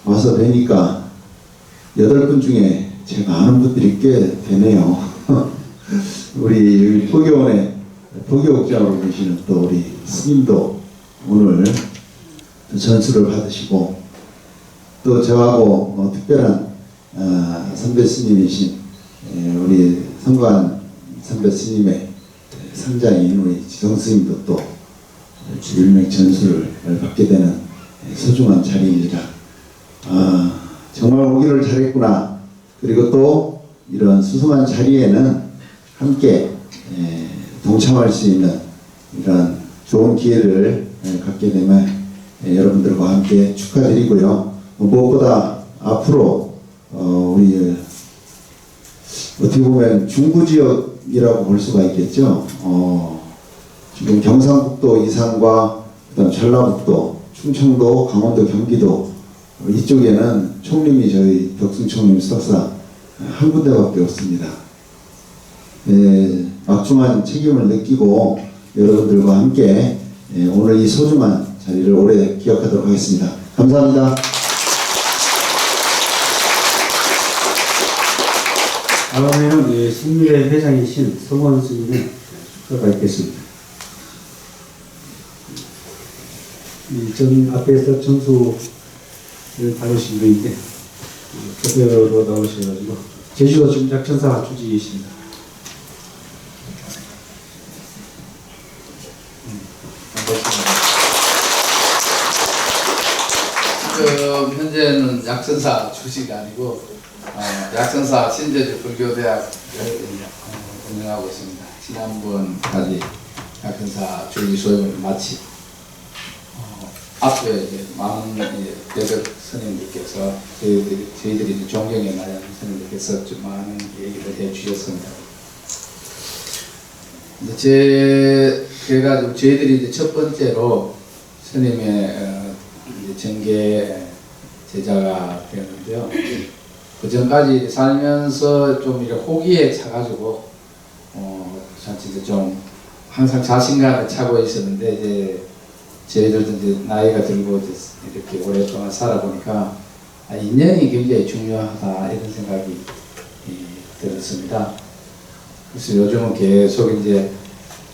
와서 뵈니까 8분 중에 제가 아는 분들이 꽤 되네요. 우리 포교원의 포교옥장으로 계시는 또 우리 스님도 오늘 전수를 받으시고 또 저하고 특별한 선배 스님이신 우리 성관 선배 스님의 상자인 우리 지성 스님도 또 율맥 전수를 받게 되는 소중한 자리입니다. 정말 오기를 잘했구나. 그리고 또 이런 수승한 자리에는 함께 동참할 수 있는 이런 좋은 기회를 갖게 되면 여러분들과 함께 축하드리고요. 무엇보다 앞으로 우리 어떻게 보면 중부지역이라고 볼 수가 있겠죠. 지금 경상북도 이산과 그다음 전라북도, 충청도, 강원도, 경기도 이쪽에는 총림이 저희 덕승총림 수덕사 한 군데밖에 없습니다. 막중한 책임을 느끼고 여러분들과 함께 오늘 이 소중한 자리를 오래 기억하도록 하겠습니다. 감사합니다. 다음에는 신미래 회장이신 성원 스님의 축사가 있겠습니다. 전 앞에서 전수를 받으신 분인데 대표로 나오셔가지고 제주도 지금 약천사 주지이십니다. 현재는 약천사 주지가 아니고 약천사 신제주 불교대학을 운영하고 있습니다. 지난번까지 약천사 주지 소임을 마치고 앞에 이제 많은 여덟 스님들께서 저희들이 이제 존경에 나는 스님들께서 좀 많은 얘기를 해주셨습니다. 그래가지고 저희들이 이제 첫 번째로 스님의 이제 정계 제자가 되었는데요. 그 전까지 살면서 좀 이렇게 호기에 차가지고 진짜 좀 항상 자신감을 차고 있었는데 이제 저희들도 이제 나이가 들고 이렇게 오랫동안 살아보니까 인연이 굉장히 중요하다 이런 생각이 들었습니다. 그래서 요즘은 계속 이제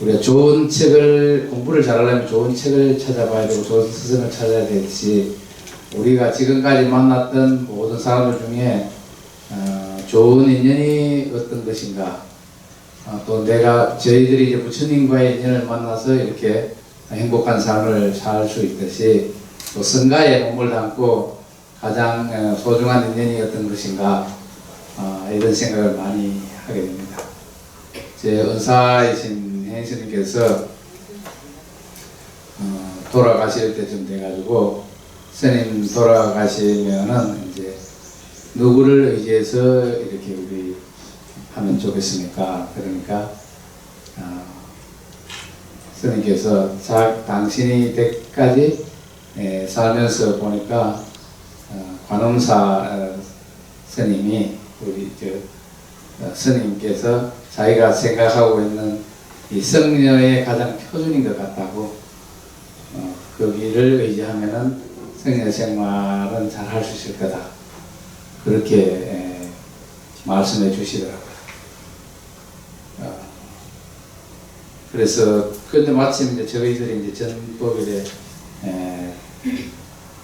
우리가 좋은 책을 공부를 잘하려면 좋은 책을 찾아봐야 되고 좋은 스승을 찾아야 되듯이 우리가 지금까지 만났던 모든 사람들 중에 좋은 인연이 어떤 것인가 또 내가 저희들이 이제 부처님과의 인연을 만나서 이렇게 행복한 삶을 살 수 있듯이 또 성가에 몸을 담고 가장 소중한 인연이 어떤 것인가 이런 생각을 많이 하게 됩니다. 제 은사이신 행스님께서 돌아가실 때쯤 돼가지고 스님 돌아가시면은 이제 누구를 의지해서 이렇게 우리 하면 좋겠습니까? 그러니까 스님께서 당신이 때까지 살면서 보니까 관음사 스님이 우리 스님께서 자기가 생각하고 있는 이 성녀의 가장 표준인 것 같다고 거기를 의지하면은 성녀 생활은 잘 할 수 있을 거다 그렇게 말씀해 주시더라고요. 그래서 근데 마침 이제 저희들이 이제 전법일에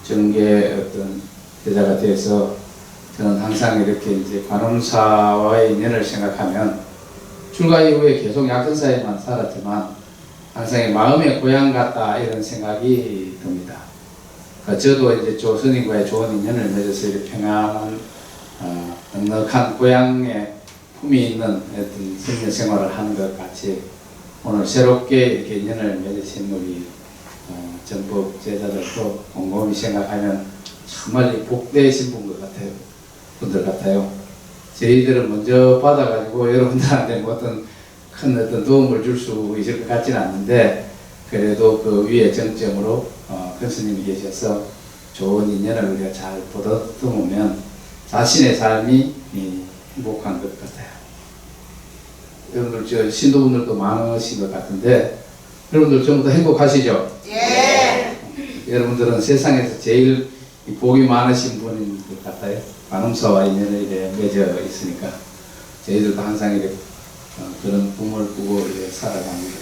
정계 어떤 제자가 돼서 저는 항상 이렇게 이제 관음사와의 인연을 생각하면 출가 이후에 계속 약전사에만 살았지만 항상 마음의 고향 같다 이런 생각이 듭니다. 그러니까 저도 이제 조 스님과의 좋은 인연을 맺어서 이렇게 평안한 넉넉한 고향의 품이 있는 어떤 성녀 생활을 하는 것 같이 오늘 새롭게 이렇게 인연을 맺으신 우리 전법 제자들도 곰곰이 생각하면 정말 복되신 분들 같아요. 저희들은 먼저 받아가지고 여러분들한테 뭐 어떤 큰 도움을 줄 수 있을 것 같지는 않는데 그래도 그 위에 정점으로 큰 스님이 계셔서 좋은 인연을 우리가 잘 보듬으면 자신의 삶이 행복한 것 같아요. 여러분들 신도분들도 많으신 것 같은데 여러분들 전부 다 행복하시죠? 예. 여러분들은 세상에서 제일 복이 많으신 분인 것 같아요. 관음사와 인연을 이렇게 맺어 있으니까 저희들도 항상 이렇게 그런 꿈을 꾸고 이렇게 살아가는 거죠.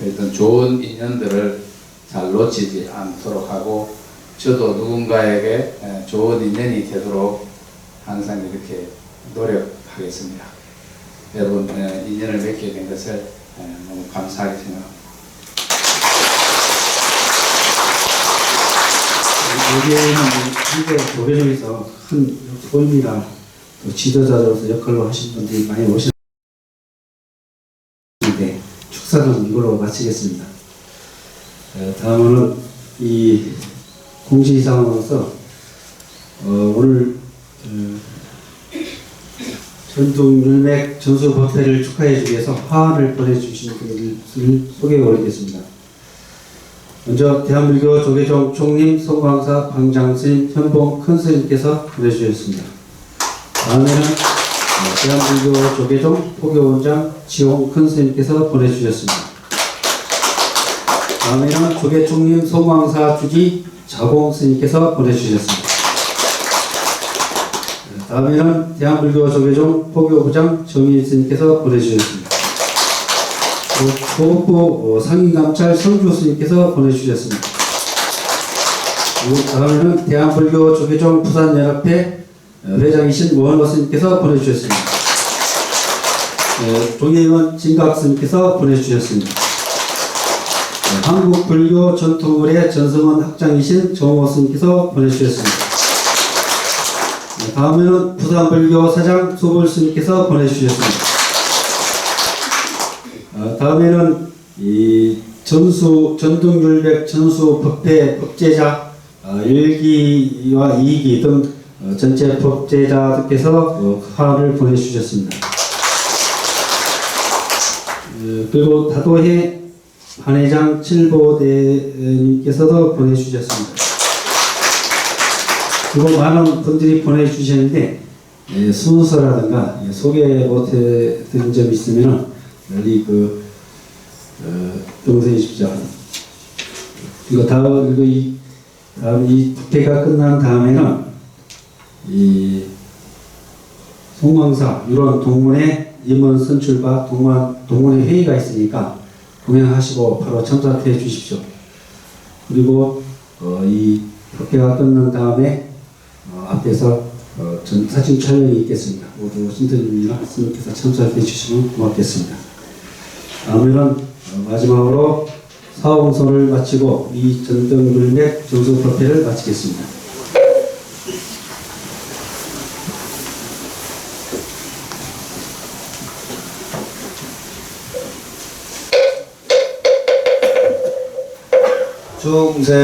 일단 좋은 인연들을 잘 놓치지 않도록 하고 저도 누군가에게 좋은 인연이 되도록 항상 이렇게 노력하겠습니다. 여러분 인연을 맺게 된 것을 너무 감사하게 생각합니다. 여기에는 한국 교회에서 큰 소임이나 지도자로서 역할로 하신 분들이 많이 오셨는데 축사는 이걸로 마치겠습니다. 다음은 이 공지사항으로서 오늘 전통율맥 전수법회를 축하해 주기 위해서 화환을 보내주신 분을 소개해 올리겠습니다. 먼저 대한불교 조계종 총림 송광사 광장스님 현봉 큰스님께서 보내주셨습니다. 다음에는 대한불교 조계종 포교원장 지홍 큰스님께서 보내주셨습니다. 다음에는 조계총림 송광사 주지 자공스님께서 보내주셨습니다. 다음에는 대한불교 조계종 포교부장 정일스님께서 보내주셨습니다. 조국부 상임감찰 성주스님께서 보내주셨습니다. 다음에는 대한불교 조계종 부산연합회 회장이신 원호스님께서 보내주셨습니다. 종의원 진각스님께서 보내주셨습니다. 한국불교 전통의례 전성원 학장이신 정호스님께서 보내주셨습니다. 다음에는 부산불교 사장 소불스님께서 보내주셨습니다. 다음에는 이 전등율백 전수 법회 법제자 1기와 2기 등 전체 법제자들께서 화를 보내주셨습니다. 그리고 다도회 반회장 칠보대님께서도 보내주셨습니다. 그리고 많은 분들이 보내주셨는데 순서라든가 소개 못해드린 점이 있으면 널리 용서해 주십시오. 그리고 다음 이 국회가 끝난 다음에는 이 송광사 유론 동문회 임원 선출과 동문회 회의가 있으니까 동행하시고 바로 참석해 주십시오. 그리고 이 국회가 끝난 다음에 앞에서 전 사진 촬영이 있겠습니다. 모두 신도님이나 스님께서 참석해 주시면 고맙겠습니다. 다음에는 마지막으로 사후공소를 마치고 이 전등불맥 전수법회를 마치겠습니다. 중생